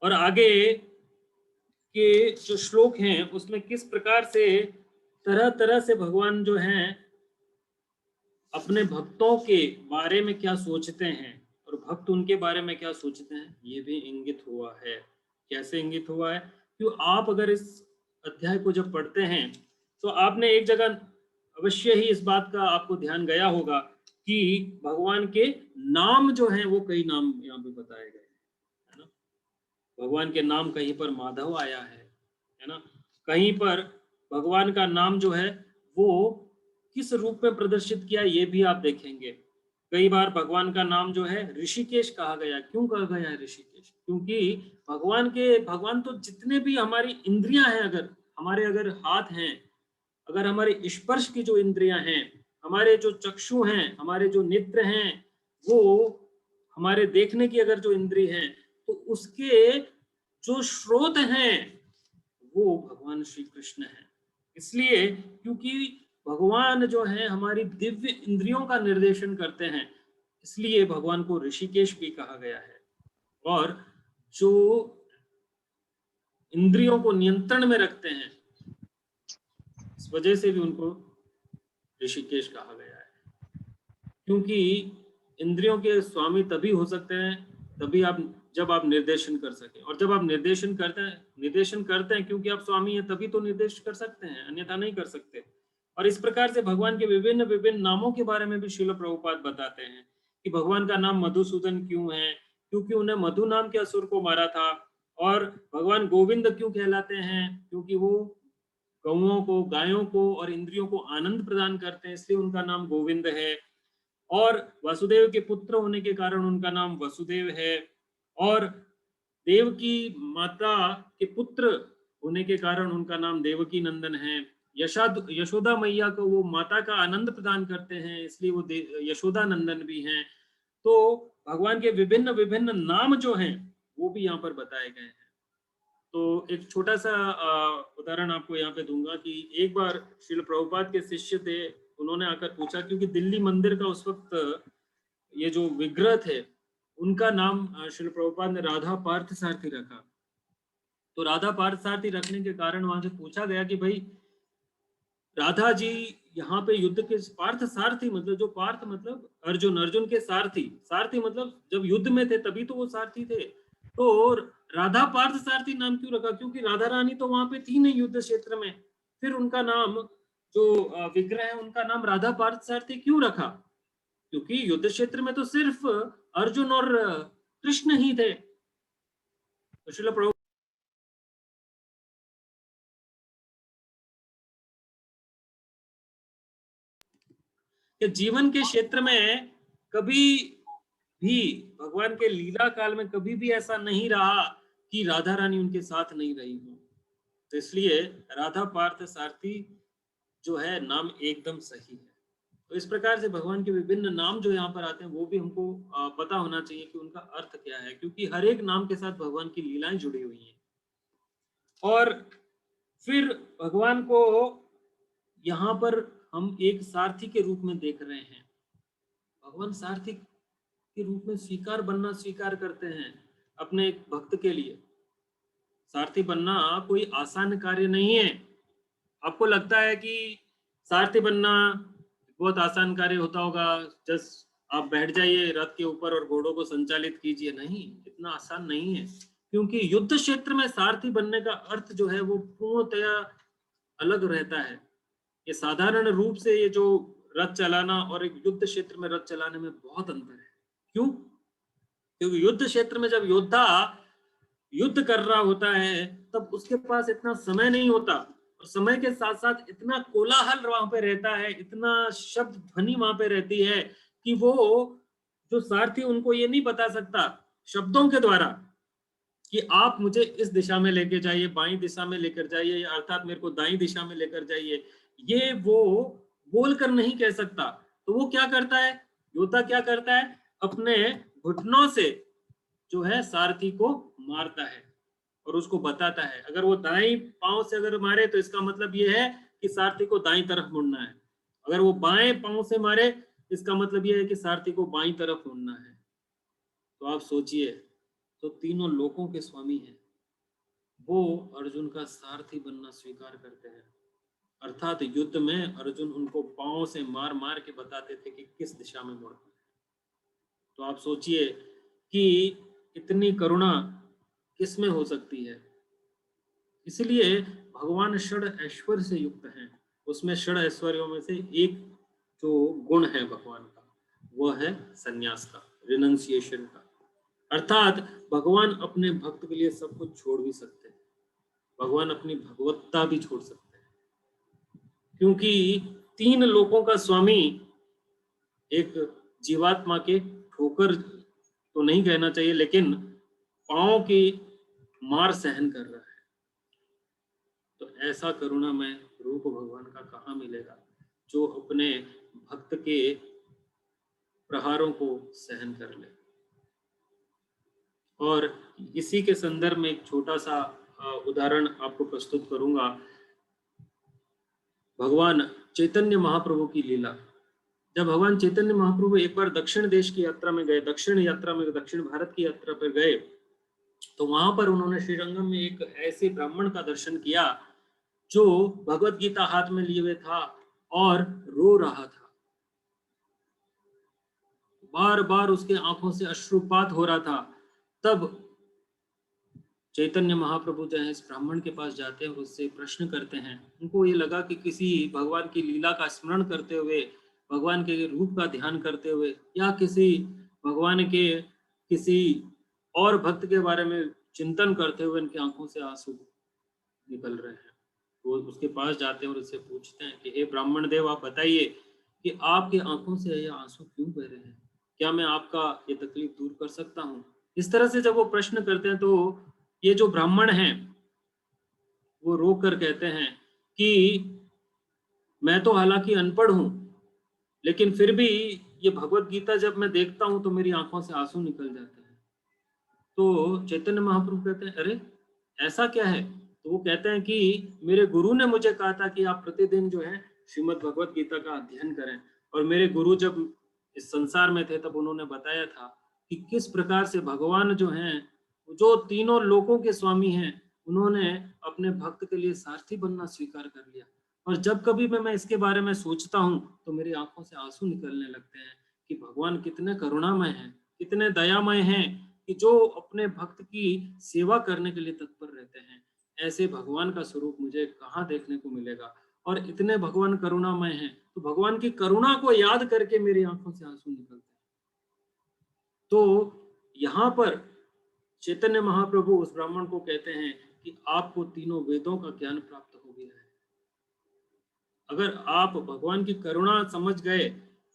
और आगे के जो श्लोक हैं उसमें किस प्रकार से तरह तरह से भगवान जो हैं अपने भक्तों के बारे में क्या सोचते हैं और भक्त उनके बारे में क्या सोचते हैं, ये भी इंगित हुआ है। कैसे इंगित हुआ है? क्यों आप अगर इस अध्याय को जब पढ़ते हैं तो आपने एक जगह अवश्य ही इस बात का आपको ध्यान गया होगा कि भगवान के नाम जो हैं वो कई नाम यहाँ पे बताए गए है ना। भगवान के नाम कहीं पर माधव आया है ना, कहीं पर भगवान का नाम जो है वो किस रूप में प्रदर्शित किया ये भी आप देखेंगे। कई बार भगवान का नाम जो है ऋषिकेश कहा गया। क्यों कहा गया है ऋषिकेश? क्योंकि भगवान तो जितने भी हमारी इंद्रियां हैं, अगर हाथ हैं, अगर हमारे स्पर्श की जो इंद्रियां हैं, हमारे जो चक्षु हैं, हमारे जो नेत्र हैं, वो हमारे देखने की अगर जो इंद्रिय है तो उसके जो स्रोत हैं वो भगवान श्री कृष्ण है। इसलिए क्योंकि भगवान जो है हमारी दिव्य इंद्रियों का निर्देशन करते हैं, इसलिए भगवान को ऋषिकेश भी कहा गया है। और जो इंद्रियों को नियंत्रण में रखते हैं इस वजह से भी उनको ऋषिकेश कहा गया है। क्योंकि इंद्रियों के स्वामी तभी हो सकते हैं जब आप निर्देशन कर सके, और जब आप निर्देशन करते हैं क्योंकि आप स्वामी हैं तभी तो निर्देश कर सकते हैं, अन्यथा नहीं कर सकते। और इस प्रकार से भगवान के विभिन्न विभिन्न नामों के बारे में भी श्रील प्रभुपाद बताते हैं कि भगवान का नाम मधुसूदन क्यों है, क्योंकि उन्हें मधु नाम के असुर को मारा था। और भगवान गोविंद क्यों कहलाते हैं? क्योंकि वो गौओं को, गायों को और इंद्रियों को आनंद प्रदान करते हैं, इसलिए उनका नाम गोविंद है। और वासुदेव के पुत्र होने के कारण उनका नाम वसुदेव है। और देव की माता के पुत्र होने के कारण उनका नाम देवकी नंदन है। यशोदा मैया को वो माता का आनंद प्रदान करते हैं, इसलिए वो यशोदा नंदन भी हैं। तो भगवान के विभिन्न विभिन्न नाम जो हैं वो भी यहाँ पर बताए गए हैं। तो एक छोटा सा उदाहरण आपको यहाँ पे दूंगा कि एक बार श्रील प्रभुपाद के शिष्य थे, उन्होंने आकर पूछा, क्योंकि दिल्ली मंदिर का उस वक्त ये जो विग्रह थे उनका नाम श्रील प्रभुपाद ने राधा पार्थ सारथी रखा। तो राधा पार्थ सारथी रखने के कारण वहां से पूछा गया कि भाई राधा जी यहाँ पे युद्ध के पार्थ सारथी मतलब जो पार्थ मतलब अर्जुन, अर्जुन के सारथी, सारथी मतलब जब युद्ध में थे तभी तो वो सारथी थे। तो राधा पार्थ सारथी नाम क्यों रखा? क्योंकि राधा रानी तो वहां पे थी नहीं युद्ध क्षेत्र में, फिर उनका नाम जो विग्रह है उनका नाम राधा पार्थ सारथी क्यों रखा? क्योंकि युद्ध क्षेत्र में तो सिर्फ अर्जुन और कृष्ण ही थे। तो श्रील प्रभु के जीवन के क्षेत्र में कभी भी भगवान के लीला काल में कभी भी ऐसा नहीं रहा कि राधा रानी उनके साथ नहीं रही हो। तो इसलिए राधा पार्थ सारथी जो है नाम एकदम सही है। तो इस प्रकार से भगवान के विभिन्न नाम जो यहाँ पर आते हैं वो भी हमको पता होना चाहिए कि उनका अर्थ क्या है, क्योंकि हर एक नाम के साथ भगवान की लीलाएं जुड़ी हुई हैं। और फिर भगवान को यहाँ पर हम एक सारथी के रूप में देख रहे हैं। भगवान सारथी के रूप में बनना स्वीकार करते हैं अपने एक भक्त के लिए। सारथी बनना कोई आसान कार्य नहीं है। आपको लगता है कि सारथी बनना बहुत आसान कार्य होता होगा, जस्ट आप बैठ जाइए रथ के ऊपर और घोड़ों को संचालित कीजिए। नहीं, इतना आसान नहीं है, क्योंकि युद्ध क्षेत्र में सारथी बनने का अर्थ जो है वो पूर्णतया अलग रहता है। ये साधारण रूप से ये जो रथ चलाना और एक युद्ध क्षेत्र में रथ चलाने में बहुत अंतर है। क्यों? क्योंकि युद्ध क्षेत्र में जब योद्धा युद्ध कर रहा होता है तब उसके पास इतना समय नहीं होता, और समय के साथ साथ इतना कोलाहल वहां पे रहता है, इतना शब्द ध्वनि वहां पे रहती है कि वो जो सारथी उनको ये नहीं बता सकता शब्दों के द्वारा कि आप मुझे इस दिशा में लेकर जाइए, बाईं दिशा में लेकर जाइए, अर्थात मेरे को दाईं दिशा में लेकर जाइए, ये वो बोलकर नहीं कह सकता। तो वो क्या करता है, योद्धा क्या करता है, अपने घुटनों से जो है सारथी को मारता है और उसको बताता है। अगर वो दाईं पांव से अगर मारे तो इसका मतलब ये है कि सारथी को दाईं तरफ मुड़ना है। अगर वो बाएं पांव से मारे इसका मतलब ये है कि सारथी को बाईं तरफ मुड़ना है। तो आप सोचिए, तो तीनों लोकों के स्वामी हैं, वो अर्जुन का सारथी बनना स्वीकार करते हैं। अर्थात युद्ध में अर्जुन उनको पांव से मार मार के बताते थे कि किस दिशा में मुड़ना है। तो आप सोचिए कि इतनी करुणा किसमें हो सकती है। इसलिए भगवान षड ऐश्वर्य से युक्त हैं। उसमें षड ऐश्वर्यों में से एक जो गुण है भगवान का वह है संन्यास का, रिनंसिएशन का। अर्थात भगवान अपने भक्त के लिए सब कुछ छोड़ भी सकते हैं, भगवान अपनी भगवत्ता भी छोड़ सकते हैं, क्योंकि तीन लोकों का स्वामी एक जीवात्मा के ठोकर तो नहीं कहना चाहिए, लेकिन पांव की मार सहन कर रहा है। तो ऐसा करुणामय रूप भगवान का कहाँ मिलेगा जो अपने भक्त के प्रहारों को सहन कर ले। और इसी के संदर्भ में एक छोटा सा उदाहरण आपको प्रस्तुत करूंगा। भगवान चैतन्य महाप्रभु की लीला। जब भगवान चैतन्य महाप्रभु एक बार दक्षिण देश की यात्रा में गए, दक्षिण भारत की यात्रा पर गए, तो वहां पर उन्होंने श्रीरंगम में एक ऐसे ब्राह्मण का दर्शन किया जो भगवत गीता हाथ में लिए हुए था और रो रहा था। बार बार उसके आंखों से अश्रुपात हो रहा था। तब चैतन्य महाप्रभु जो है इस ब्राह्मण के पास जाते हैं और उससे प्रश्न करते हैं। उनको ये लगा कि किसी भगवान की लीला का स्मरण करते हुए, भगवान के रूप का ध्यान करते हुए, या किसी भगवान के किसी और भक्त के बारे में चिंतन करते हुए इनकी आंखों से आंसू निकल रहे हैं। वो उसके पास जाते हैं और उससे पूछते हैं कि हे ब्राह्मण देव, आप बताइए कि आपके आंखों से ये आंसू क्यों बह रहे हैं, क्या मैं आपका ये तकलीफ दूर कर सकता हूँ। इस तरह से जब वो प्रश्न करते हैं तो ये जो ब्राह्मण हैं वो रो कर कहते हैं कि मैं तो हालांकि अनपढ़ हूं, लेकिन फिर भी ये भगवत गीता जब मैं देखता हूं तो मेरी आंखों से आंसू निकल जाते हैं। तो चैतन्य महाप्रभु कहते हैं, अरे ऐसा क्या है? तो वो कहते हैं कि मेरे गुरु ने मुझे कहा था कि आप प्रतिदिन जो है श्रीमद् भगवत गीता का अध्ययन करें, और मेरे गुरु जब इस संसार में थे तब उन्होंने बताया था कि किस प्रकार से भगवान जो हैं, जो तीनों लोकों के स्वामी हैं, उन्होंने अपने भक्त के लिए सारथी बनना स्वीकार कर लिया। और जब कभी मैं इसके बारे में सोचता हूँ तो मेरी आंखों से आंसू निकलने लगते हैं कि भगवान कितने करुणामय हैं, कितने दयामय हैं, कि जो अपने भक्त की सेवा करने के लिए तत्पर रहते हैं। ऐसे भगवान का स्वरूप मुझे कहाँ देखने को मिलेगा। और इतने भगवान करुणामय हैं, तो भगवान की करुणा को याद करके मेरी आंखों से आंसू निकलते हैं। तो यहाँ पर चैतन्य महाप्रभु उस ब्राह्मण को कहते हैं कि आपको तीनों वेदों का ज्ञान प्राप्त हो गया है। अगर आप भगवान की करुणा समझ गए,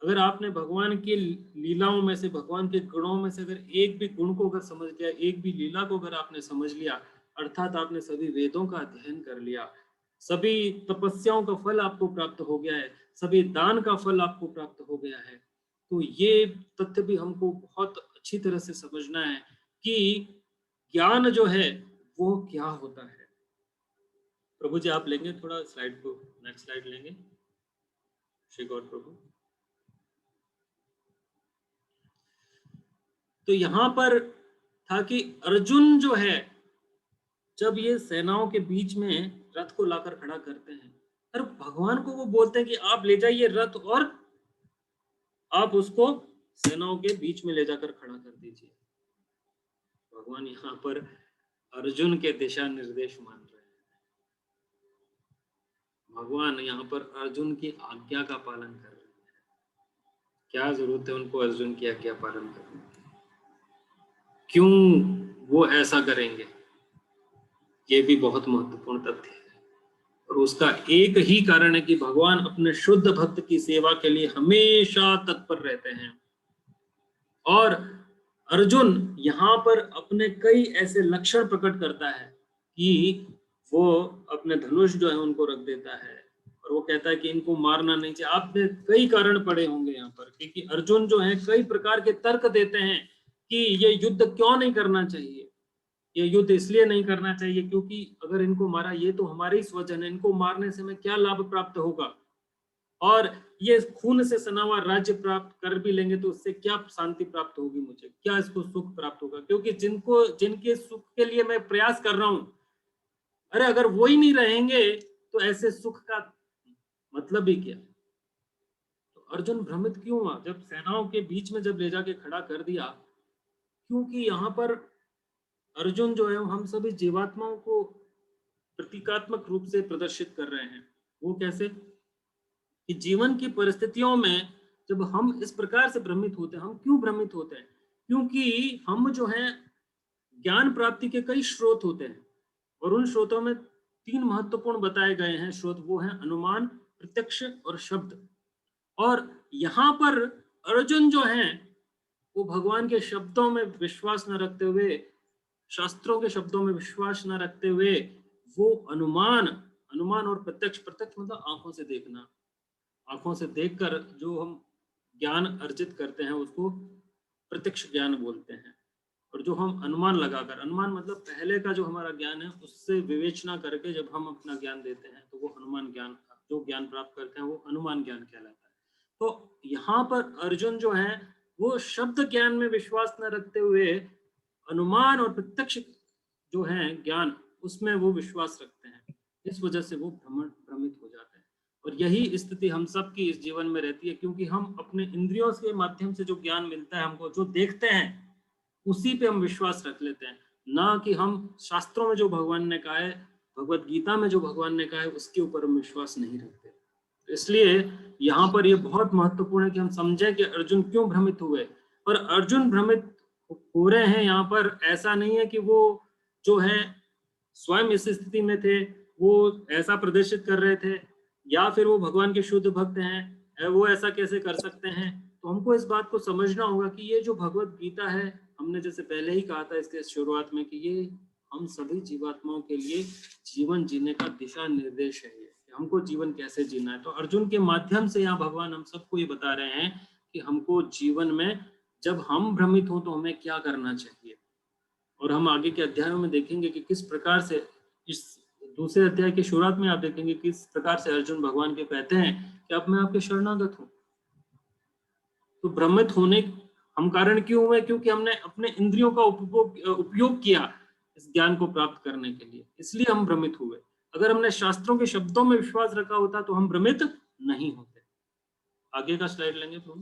अगर आपने भगवान की लीलाओं में से, भगवान के गुणों में से अगर एक भी गुण को अगर समझ लिया, एक भी लीला को अगर आपने समझ लिया, अर्थात आपने सभी वेदों का अध्ययन कर लिया, सभी तपस्याओं का फल आपको प्राप्त हो गया है, सभी दान का फल आपको प्राप्त हो गया है, तो ये तथ्य भी हमको बहुत अच्छी तरह से समझना है कि ज्ञान जो है वो क्या होता है। प्रभु जी आप लेंगे थोड़ा स्लाइड को, नेक्स्ट स्लाइड लेंगे श्री गौर प्रभु। तो यहाँ पर था कि अर्जुन जो है, जब ये सेनाओं के बीच में रथ को लाकर खड़ा करते हैं, और भगवान को वो बोलते हैं कि आप ले जाइए रथ और आप उसको सेनाओं के बीच में ले जाकर खड़ा कर दीजिए। भगवान यहाँ पर अर्जुन के दिशा निर्देश मान रहे हैं। भगवान यहाँ पर अर्जुन की आज्ञा का पालन कर रहे हैं। क्या जरूरत है उनको अर्जुन की आज्ञा पालन करने की? क्यों वो ऐसा करेंगे? ये भी बहुत महत्वपूर्ण तथ्य है। और उसका एक ही कारण है कि भगवान अपने शुद्ध भक्त की सेवा के लिए हमेशा तत्पर रहते हैं। और अर्जुन यहाँ पर अपने कई ऐसे लक्षण प्रकट करता है कि वो अपने धनुष जो है उनको रख देता है और वो कहता है कि इनको मारना नहीं चाहिए। आपने कई कारण पढ़े होंगे यहाँ पर, क्योंकि अर्जुन जो है कई प्रकार के तर्क देते हैं कि ये युद्ध क्यों नहीं करना चाहिए। ये युद्ध इसलिए नहीं करना चाहिए क्योंकि अगर इनको मारा, ये तो हमारे ही स्वजन है, इनको मारने से हमें क्या लाभ प्राप्त होगा, और ये खून से सना हुआ राज्य प्राप्त कर भी लेंगे तो उससे क्या शांति प्राप्त होगी, मुझे क्या इसको सुख प्राप्त होगा, क्योंकि जिनके सुख के लिए मैं प्रयास कर रहा हूं, अरे अगर वो ही नहीं रहेंगे तो ऐसे सुख का मतलब ही क्या। तो अर्जुन भ्रमित क्यों हुआ जब सेनाओं के बीच में जब ले जाके खड़ा कर दिया? क्योंकि यहाँ पर अर्जुन जो है हम सभी जीवात्माओं को प्रतीकात्मक रूप से प्रदर्शित कर रहे हैं। वो कैसे? कि जीवन की परिस्थितियों में जब हम इस प्रकार से भ्रमित होते हैं, हम क्यों भ्रमित होते हैं? क्योंकि हम जो है ज्ञान प्राप्ति के कई स्रोत होते हैं और उन स्रोतों में तीन महत्वपूर्ण बताए गए हैं स्रोत, वो हैं अनुमान, प्रत्यक्ष और शब्द। और यहाँ पर अर्जुन जो है वो भगवान के शब्दों में विश्वास न रखते हुए, शास्त्रों के शब्दों में विश्वास न रखते हुए, वो अनुमान और प्रत्यक्ष मतलब आंखों से देखना, आंखों से देखकर जो हम ज्ञान अर्जित करते हैं उसको प्रत्यक्ष ज्ञान बोलते हैं। और जो हम अनुमान लगाकर, अनुमान मतलब पहले का जो हमारा ज्ञान है उससे विवेचना करके जब हम अपना ज्ञान देते हैं तो वो अनुमान ज्ञान, जो ज्ञान प्राप्त करते हैं वो अनुमान ज्ञान कहलाता है। तो यहाँ पर अर्जुन जो है वो शब्द ज्ञान में विश्वास न रखते हुए अनुमान और प्रत्यक्ष जो है ज्ञान उसमें वो विश्वास रखते हैं। इस वजह से वो भ्रमित हो जाते हैं। और यही स्थिति हम सब की इस जीवन में रहती है, क्योंकि हम अपने इंद्रियों के माध्यम से जो ज्ञान मिलता है हमको, जो देखते हैं उसी पे हम विश्वास रख लेते हैं, ना कि हम शास्त्रों में जो भगवान ने कहा है, भगवत गीता में जो भगवान ने कहा है उसके ऊपर हम विश्वास नहीं रखते। तो इसलिए यहाँ पर ये बहुत महत्वपूर्ण है कि हम समझें कि अर्जुन क्यों भ्रमित हुए। और अर्जुन भ्रमित हो रहे हैं यहाँ पर, ऐसा नहीं है कि वो जो है स्वयं इस स्थिति में थे, वो ऐसा प्रदर्शित कर रहे थे, या फिर वो भगवान के शुद्ध भक्त हैं, वो ऐसा कैसे कर सकते हैं। तो हमको इस बात को समझना होगा कि ये जो भगवत गीता है, हमने जैसे पहले ही कहा था इसके शुरुआत में कि ये हम सभी जीवात्माओं के लिए जीवन जीने का दिशा निर्देश है, ये हमको जीवन कैसे जीना है। तो अर्जुन के माध्यम से यहाँ भगवान हम सबको ये बता रहे हैं कि हमको जीवन में जब हम भ्रमित हो तो हमें क्या करना चाहिए। और हम आगे के अध्यायों में देखेंगे कि किस प्रकार से, इस दूसरे अध्याय के शुरुआत में आप देखेंगे किस प्रकार से अर्जुन भगवान के कहते हैं कि अब मैं आपके शरणागत हूँ। तो भ्रमित होने हम कारण क्यों हुए? क्योंकि हमने अपने इंद्रियों का उपयोग किया इस ज्ञान को प्राप्त करने के लिए, इसलिए हम भ्रमित हुए। अगर हमने शास्त्रों के शब्दों में विश्वास रखा होता तो हम भ्रमित नहीं होते। आगे का स्लाइड लेंगे प्रभु।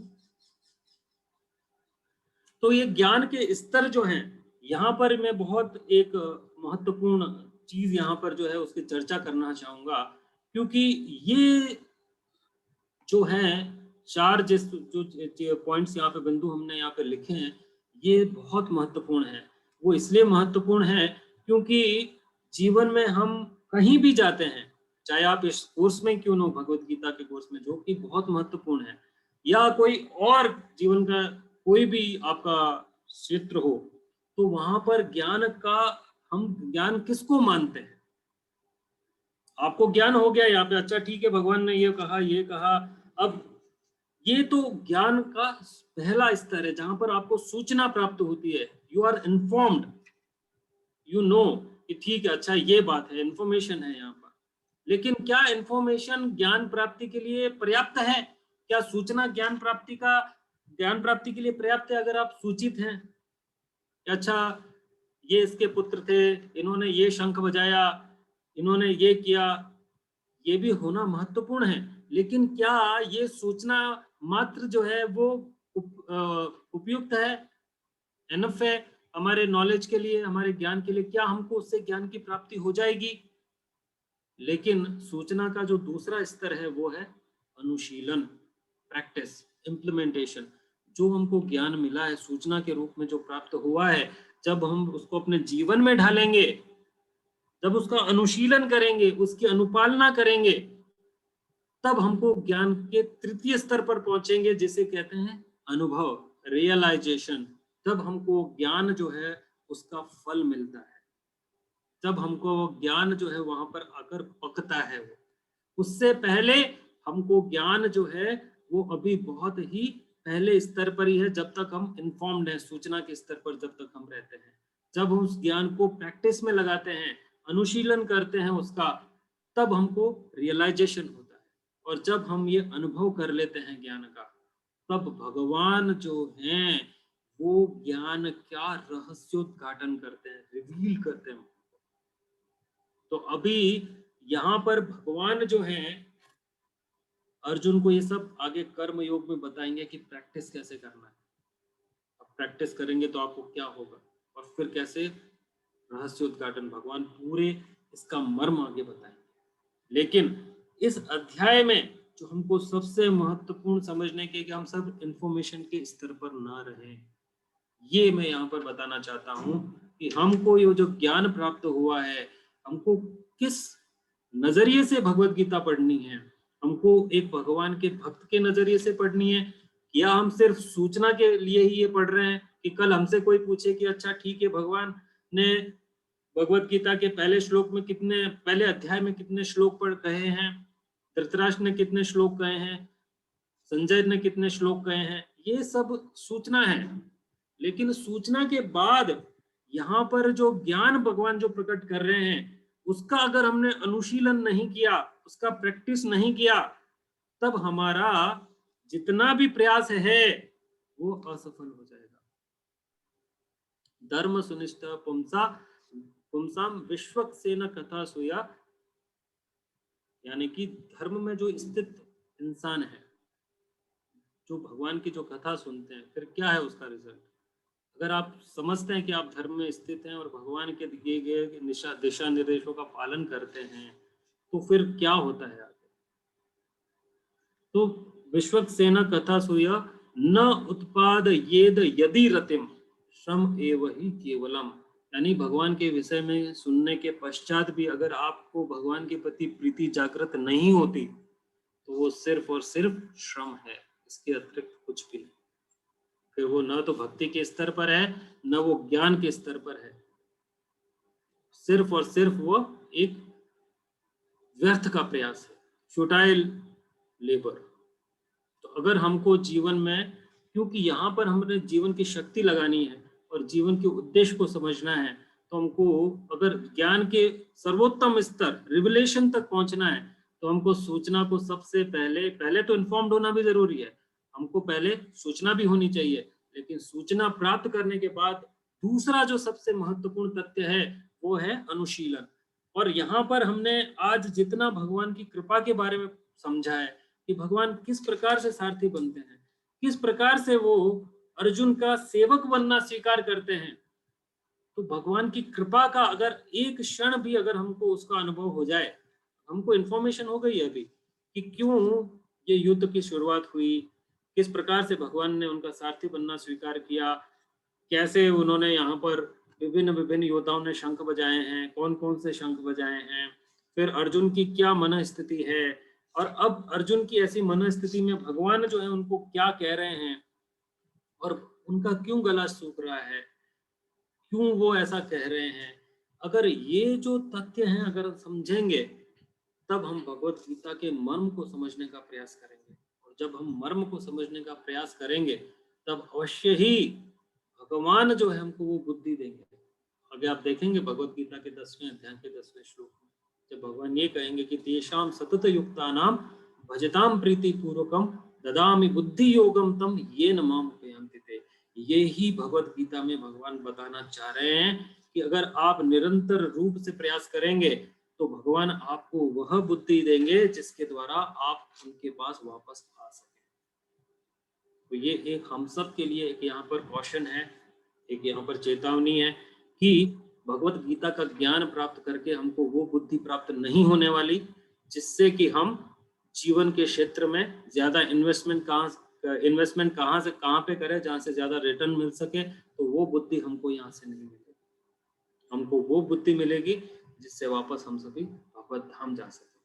तो ये ज्ञान के स्तर जो हैं, यहाँ पर मैं बहुत एक महत्वपूर्ण चीज यहाँ पर जो है उसकी चर्चा करना चाहूंगा, क्योंकि ये जो है चार जो पॉइंट्स यहाँ पे बिंदु हमने यहाँ पे लिखे हैं, ये बहुत महत्वपूर्ण है। वो इसलिए महत्वपूर्ण है क्योंकि जीवन में हम कहीं भी जाते हैं, चाहे आप इस कोर्स में क्यों ना हो, भगवत गीता के कोर्स में, जो कि बहुत महत्वपूर्ण है, या कोई और जीवन का कोई भी आपका क्षेत्र हो, तो वहां पर ज्ञान का, हम ज्ञान किसको मानते हैं? आपको ज्ञान हो गया यहाँ पे, अच्छा ठीक है, भगवान ने ये कहा, अब ये तो ज्ञान का पहला स्तर है जहां पर आपको सूचना प्राप्त होती है। You are informed, you know कि ठीक है, अच्छा ये बात है, इंफॉर्मेशन है यहाँ पर। लेकिन क्या इंफॉर्मेशन ज्ञान प्राप्ति के लिए पर्याप्त है? क्या सूचना ज्ञान प्राप्ति के लिए पर्याप्त है अगर आप सूचित हैं? अच्छा, ये इसके पुत्र थे, इन्होंने ये शंख बजाया, इन्होंने ये किया, ये भी होना महत्वपूर्ण है, लेकिन क्या ये सूचना मात्र जो है वो उपयुक्त है, एनफ है हमारे नॉलेज के लिए, हमारे ज्ञान के लिए? क्या हमको उससे ज्ञान की प्राप्ति हो जाएगी? लेकिन सूचना का जो दूसरा स्तर है वो है अनुशीलन, प्रैक्टिस, इम्प्लीमेंटेशन। जो हमको ज्ञान मिला है सूचना के रूप में, जो प्राप्त हुआ है, जब हम उसको अपने जीवन में ढालेंगे, जब उसका अनुशीलन करेंगे, उसकी अनुपालना करेंगे, तब हमको ज्ञान के तृतीय स्तर पर पहुंचेंगे, जिसे कहते हैं अनुभव, रियलाइजेशन। तब हमको ज्ञान जो है उसका फल मिलता है, जब हमको ज्ञान जो है वहां पर आकर पकता है। वो उससे पहले हमको ज्ञान जो है वो अभी बहुत ही पहले स्तर पर ही है, जब तक हम इन्फॉर्म्ड हैं, सूचना के स्तर पर जब तक हम रहते हैं। जब हम उस ज्ञान को प्रैक्टिस में लगाते हैं, अनुशीलन करते हैं उसका, तब हमको रियलाइजेशन होता है। और जब हम ये अनुभव कर लेते हैं ज्ञान का, तब भगवान जो हैं वो ज्ञान क्या रहस्योद्घाटन करते हैं, रिवील करते हैं। तो अभी यहाँ पर भगवान जो हैं अर्जुन को ये सब आगे कर्म योग में बताएंगे कि प्रैक्टिस कैसे करना है। अब प्रैक्टिस करेंगे तो आपको क्या होगा, और फिर कैसे रहस्योद्घाटन, भगवान पूरे इसका मर्म आगे बताएंगे। लेकिन इस अध्याय में जो हमको सबसे महत्वपूर्ण समझने के, कि हम सब इंफॉर्मेशन के स्तर पर ना रहें, ये मैं यहाँ पर बताना चाहता हूँ कि हमको ये जो ज्ञान प्राप्त हुआ है, हमको किस नजरिए से भगवत गीता पढ़नी है। हमको एक भगवान के भक्त के नजरिए से पढ़नी है, या हम सिर्फ सूचना के लिए ही ये पढ़ रहे हैं कि कल हमसे कोई पूछे कि अच्छा ठीक है, भगवान ने भगवत गीता के पहले श्लोक में कितने, पहले अध्याय में कितने श्लोक पढ़ कहे हैं, धृतराष्ट्र ने कितने श्लोक कहे हैं, संजय ने कितने श्लोक कहे हैं, ये सब सूचना है। लेकिन सूचना के बाद यहाँ पर जो ज्ञान भगवान जो प्रकट कर रहे हैं, उसका अगर हमने अनुशीलन नहीं किया, उसका प्रैक्टिस नहीं किया, तब हमारा जितना भी प्रयास है वो असफल हो जाएगा। धर्म सुनिष्ठ पुंसाम विश्वक्सेन कथा सुया, यानी कि धर्म में जो स्थित इंसान है, जो भगवान की जो कथा सुनते हैं, फिर क्या है उसका रिजल्ट? अगर आप समझते हैं कि आप धर्म में स्थित हैं और भगवान के दिए गए दिशा निर्देशों का पालन करते हैं, तो फिर क्या होता है आगे? तो विश्वक्सेन कथा सुया न उत्पाद येद यदि रतिम श्रम एव ही केवलम, यानी भगवान के विषय में सुनने के पश्चात भी अगर आपको भगवान के प्रति प्रीति जागृत नहीं होती, तो वो सिर्फ और सिर्फ श्रम है, इसके अतिरिक्त कुछ भी नहीं। फिर वो न तो भक्ति के स्तर पर है, न वो ज्ञान के स्तर पर है, सिर्फ और सिर्फ वो एक व्यर्थ का प्रयास है, फ्यूटाइल लेबर। तो अगर हमको जीवन में, क्योंकि यहाँ पर हमने जीवन की शक्ति लगानी है और जीवन के उद्देश्य को समझना है, तो हमको अगर ज्ञान के सर्वोत्तम स्तर रिविलेशन तक पहुंचना है, तो हमको सूचना को सबसे पहले तो इन्फॉर्म्ड होना भी जरूरी है, हमको पहले सूचना भी होनी चाहिए। लेकिन सूचना प्राप्त करने के बाद दूसरा जो सबसे महत्वपूर्ण तथ्य है वो है अनुशीलन। और यहाँ पर हमने आज जितना भगवान की कृपा के बारे में समझा है कि भगवान किस प्रकार से सारथी बनते हैं, किस प्रकार से वो अर्जुन का सेवक बनना स्वीकार करते हैं, तो भगवान की कृपा का अगर एक क्षण भी अगर हमको उसका अनुभव हो जाए, हमको इन्फॉर्मेशन हो गई है अभी कि क्यों ये युद्ध की शुरुआत हुई, किस प्रकार से भगवान ने उनका सारथी बनना स्वीकार किया, कैसे उन्होंने यहाँ पर विभिन्न विभिन्न योद्धाओं ने शंख बजाए हैं, कौन कौन से शंख बजाए हैं, फिर अर्जुन की क्या मन स्थिति है, और अब अर्जुन की ऐसी मन स्थिति में भगवान जो है उनको क्या कह रहे हैं, और उनका क्यों गला सूख रहा है, क्यों वो ऐसा कह रहे हैं। अगर ये जो तथ्य हैं अगर समझेंगे, तब हम भगवत गीता के मर्म को समझने का प्रयास करेंगे, और जब हम मर्म को समझने का प्रयास करेंगे तब अवश्य ही भगवान जो है हमको वो बुद्धि देंगे। आगे आप देखेंगे भगवत गीता के 10वें अध्याय के 10वें श्लोक में जब भगवान ये कहेंगे कि तेषाम सतत युक्तानाम भजताम प्रीति पूर्वकम ददामि बुद्धि योगम तम ये नमाम उपयांति ते। ये ही भगवत गीता में भगवान बताना चाह रहे हैं कि अगर आप निरंतर रूप से प्रयास करेंगे तो भगवान आपको वह बुद्धि देंगे जिसके द्वारा आप उनके पास वापस आ सके। तो ये एक हम सब के लिए एक यहाँ पर कौशन है, एक यहाँ पर चेतावनी है कि भगवत गीता का ज्ञान प्राप्त करके हमको वो बुद्धि प्राप्त नहीं होने वाली जिससे कि हम जीवन के क्षेत्र में ज्यादा इन्वेस्टमेंट कहाँ से कहाँ पे करें जहाँ से ज्यादा रिटर्न मिल सके, तो वो बुद्धि हमको यहाँ से नहीं मिलेगी। हमको वो बुद्धि मिलेगी जिससे वापस हम सभी भगवत धाम जा सके।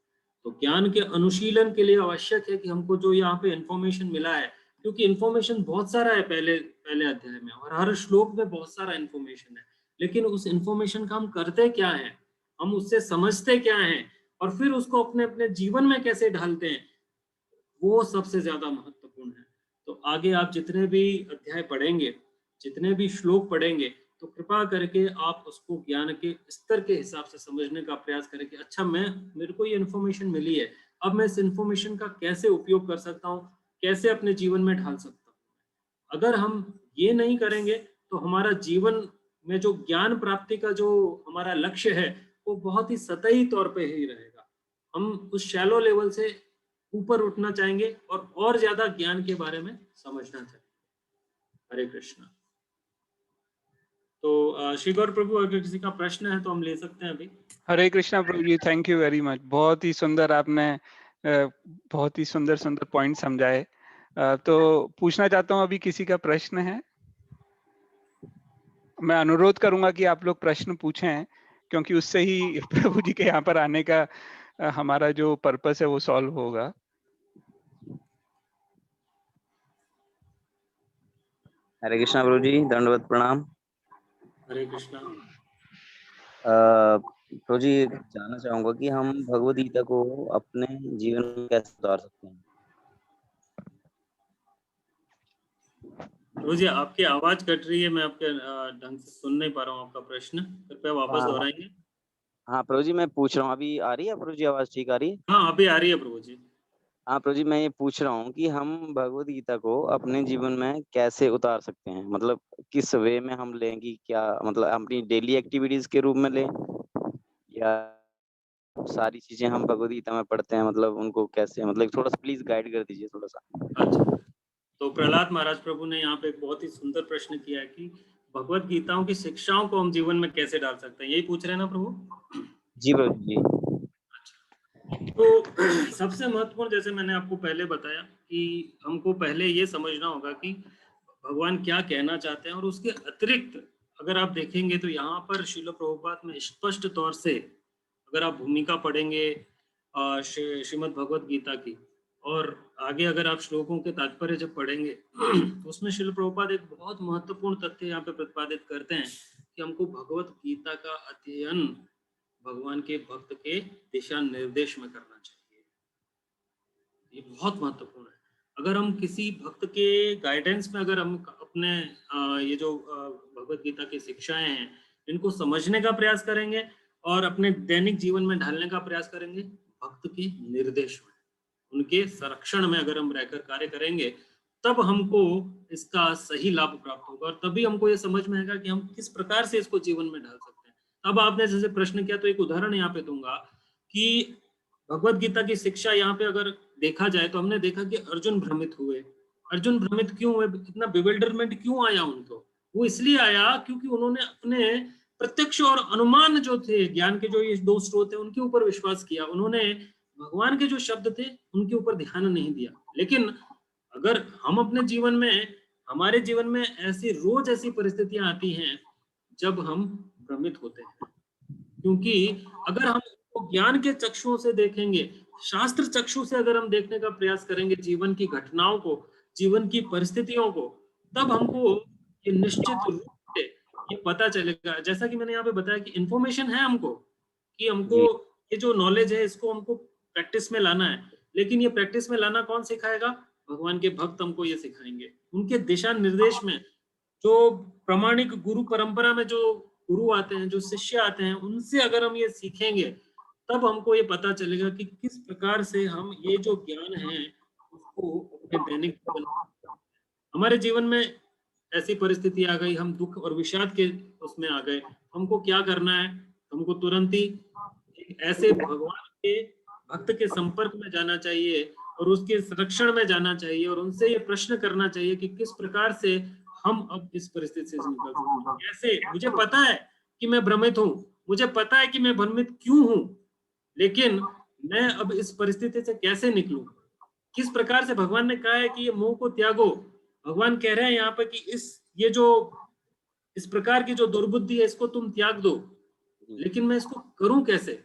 तो ज्ञान के अनुशीलन के लिए आवश्यक है कि हमको जो यहाँ पे इंफॉर्मेशन मिला है, क्योंकि इंफॉर्मेशन बहुत सारा है पहले अध्याय में और हर श्लोक में बहुत सारा इंफॉर्मेशन है, लेकिन उस इंफॉर्मेशन का हम करते क्या है, हम उससे समझते क्या है और फिर उसको अपने अपने जीवन में कैसे ढालते हैं, वो सबसे ज्यादा महत्वपूर्ण है। तो आगे आप जितने भी अध्याय पढ़ेंगे, जितने भी श्लोक पढ़ेंगे, तो कृपा करके आप उसको ज्ञान के स्तर के हिसाब से समझने का प्रयास करें कि अच्छा मेरे को ये इन्फॉर्मेशन मिली है, अब मैं इस इन्फॉर्मेशन का कैसे उपयोग कर सकता हूँ, कैसे अपने जीवन में ढाल सकता हूँ। अगर हम ये नहीं करेंगे तो हमारा जीवन में जो ज्ञान प्राप्ति का जो हमारा लक्ष्य है वो बहुत ही सतही तौर पे ही रहेगा। हम उस शैलो लेवल से ऊपर उठना चाहेंगे और ज्यादा ज्ञान के बारे में समझना चाहेंगे। हरे कृष्णा। तो श्री गौर प्रभु अगर किसी का प्रश्न है तो हम ले सकते हैं अभी। हरे कृष्णा प्रभु जी, थैंक यू वेरी मच। बहुत ही सुंदर आपने बहुत ही सुंदर सुंदर पॉइंट समझाए। तो पूछना चाहता हूँ अभी किसी का प्रश्न है? मैं अनुरोध करूंगा कि आप लोग प्रश्न पूछें क्योंकि उससे ही प्रभु जी के यहाँ पर आने का हमारा जो पर्पस है वो सॉल्व होगा। हरे कृष्णा प्रभु जी, दंडवत प्रणाम। हरे कृष्णा। प्रभु जी, जानना चाहूंगा कि हम भगवद गीता को अपने जीवन में कैसे उतार सकते हैं। प्रभु जी आपकी आवाज कट रही है, मैं आपके ढंग से सुन नहीं पा रहा हूँ आपका प्रश्न, कृपया वापस दोहराएंगे। हाँ प्रभु जी, मैं पूछ रहा हूँ, अभी आ रही है प्रभु जी आवाज? ठीक आ रही है? हाँ अभी आ रही है प्रभु जी। हाँ प्रभु जी, मैं ये पूछ रहा हूँ कि हम भगवद गीता को अपने जीवन में कैसे उतार सकते हैं, मतलब किस वे में हम लें कि क्या, मतलब अपनी डेली एक्टिविटीज के रूप में लें या सारी चीजें हम भगवद गीता में पढ़ते हैं, मतलब उनको कैसे, मतलब थोड़ा सा प्लीज गाइड कर दीजिए थोड़ा सा। अच्छा, तो प्रहलाद महाराज प्रभु ने यहाँ पे एक बहुत ही सुंदर प्रश्न किया है कि भगवत गीताओं की शिक्षाओं को हम जीवन में कैसे डाल सकते हैं, यही पूछ रहे हैं ना प्रभु? जी प्रभु जी। तो सबसे महत्वपूर्ण, जैसे मैंने आपको पहले बताया कि हमको पहले ये समझना होगा कि भगवान क्या कहना चाहते हैं, और उसके अतिरिक्त अगर आप देखेंगे तो यहाँ पर श्रील प्रभुपाद में स्पष्ट तौर से अगर आप भूमिका पढ़ेंगे श्रीमद् भगवत गीता की, और आगे अगर आप श्लोकों के तात्पर्य जब पढ़ेंगे तो उसमें श्रील प्रभुपाद एक बहुत महत्वपूर्ण तथ्य यहाँ पे प्रतिपादित करते हैं कि हमको भगवत गीता का अध्ययन भगवान के भक्त के दिशा निर्देश में करना चाहिए। ये बहुत महत्वपूर्ण है। अगर हम किसी भक्त के गाइडेंस में अगर हम अपने ये जो भगवत गीता की शिक्षाएं हैं इनको समझने का प्रयास करेंगे और अपने दैनिक जीवन में ढालने का प्रयास करेंगे, भक्त के निर्देश में, उनके संरक्षण में अगर हम रहकर कार्य करेंगे, तब हमको इसका सही लाभ प्राप्त होगा और तभी हमको ये समझ में आएगा कि हम किस प्रकार से इसको जीवन में ढाल सकते हैं। तब आपने जैसे प्रश्न किया तो एक उदाहरण यहाँ पे दूंगा कि भगवत गीता की शिक्षा यहाँ पे अगर देखा जाए तो हमने देखा कि अर्जुन भ्रमित हुए। अर्जुन भ्रमित क्यों हुए, इतना बिविल्डरमेंट क्यों आया उनको? वो इसलिए आया क्योंकि उन्होंने अपने प्रत्यक्ष और अनुमान जो थे, ज्ञान के जो ये दो स्रोत है उनके ऊपर विश्वास किया। उन्होंने भगवान के जो शब्द थे उनके ऊपर ध्यान नहीं दिया। लेकिन अगर हम अपने जीवन में, हमारे जीवन में ऐसी रोज ऐसी परिस्थितियां आती हैं जब हम भ्रमित होते हैं, क्योंकि अगर हम ज्ञान के चक्षुओं से देखेंगे, शास्त्र चक्षु से अगर हम देखने का प्रयास करेंगे जीवन की घटनाओं को, जीवन की परिस्थितियों को, तब हमको ये निश्चित रूप से ये पता चलेगा। जैसा कि मैंने यहाँ पे बताया कि इंफॉर्मेशन है हमको, कि हमको ये जो नॉलेज है इसको हमको प्रैक्टिस में लाना है। लेकिन ये प्रैक्टिस में लाना कौन सिखाएगा? भगवान के भक्त हमको ये सिखाएंगे। उनके दिशा निर्देश में जो प्रामाणिक गुरु परंपरा में जो गुरु आते हैं, जो शिष्य आते हैं, उनसे अगर हम ये सीखेंगे तब हमको ये पता चलेगा कि किस प्रकार से हम ये जो ज्ञान है उसको अपने दैनिक जीवन, हमारे जीवन में ऐसी परिस्थिति आ गई, हम दुख और विषाद के उसमें आ गए, हमको क्या करना है? हमको तुरंत ही एक ऐसे भगवान के भक्त के संपर्क में जाना चाहिए और उसके संरक्षण में जाना चाहिए और उनसे ये प्रश्न करना चाहिए कि किस प्रकार से हम अब इस परिस्थिति से निकल सकते हैं। कैसे? मुझे पता है कि मैं भ्रमित हूँ, मुझे पता है कि मैं भ्रमित क्यों हूँ, लेकिन मैं अब इस परिस्थिति से कैसे निकलूं? किस प्रकार से भगवान ने कहा है कि ये मोह को त्यागो। भगवान कह रहे हैं यहाँ पे कि ये जो इस प्रकार की जो दुर्बुद्धि है इसको तुम त्याग दो, लेकिन मैं इसको करूं कैसे?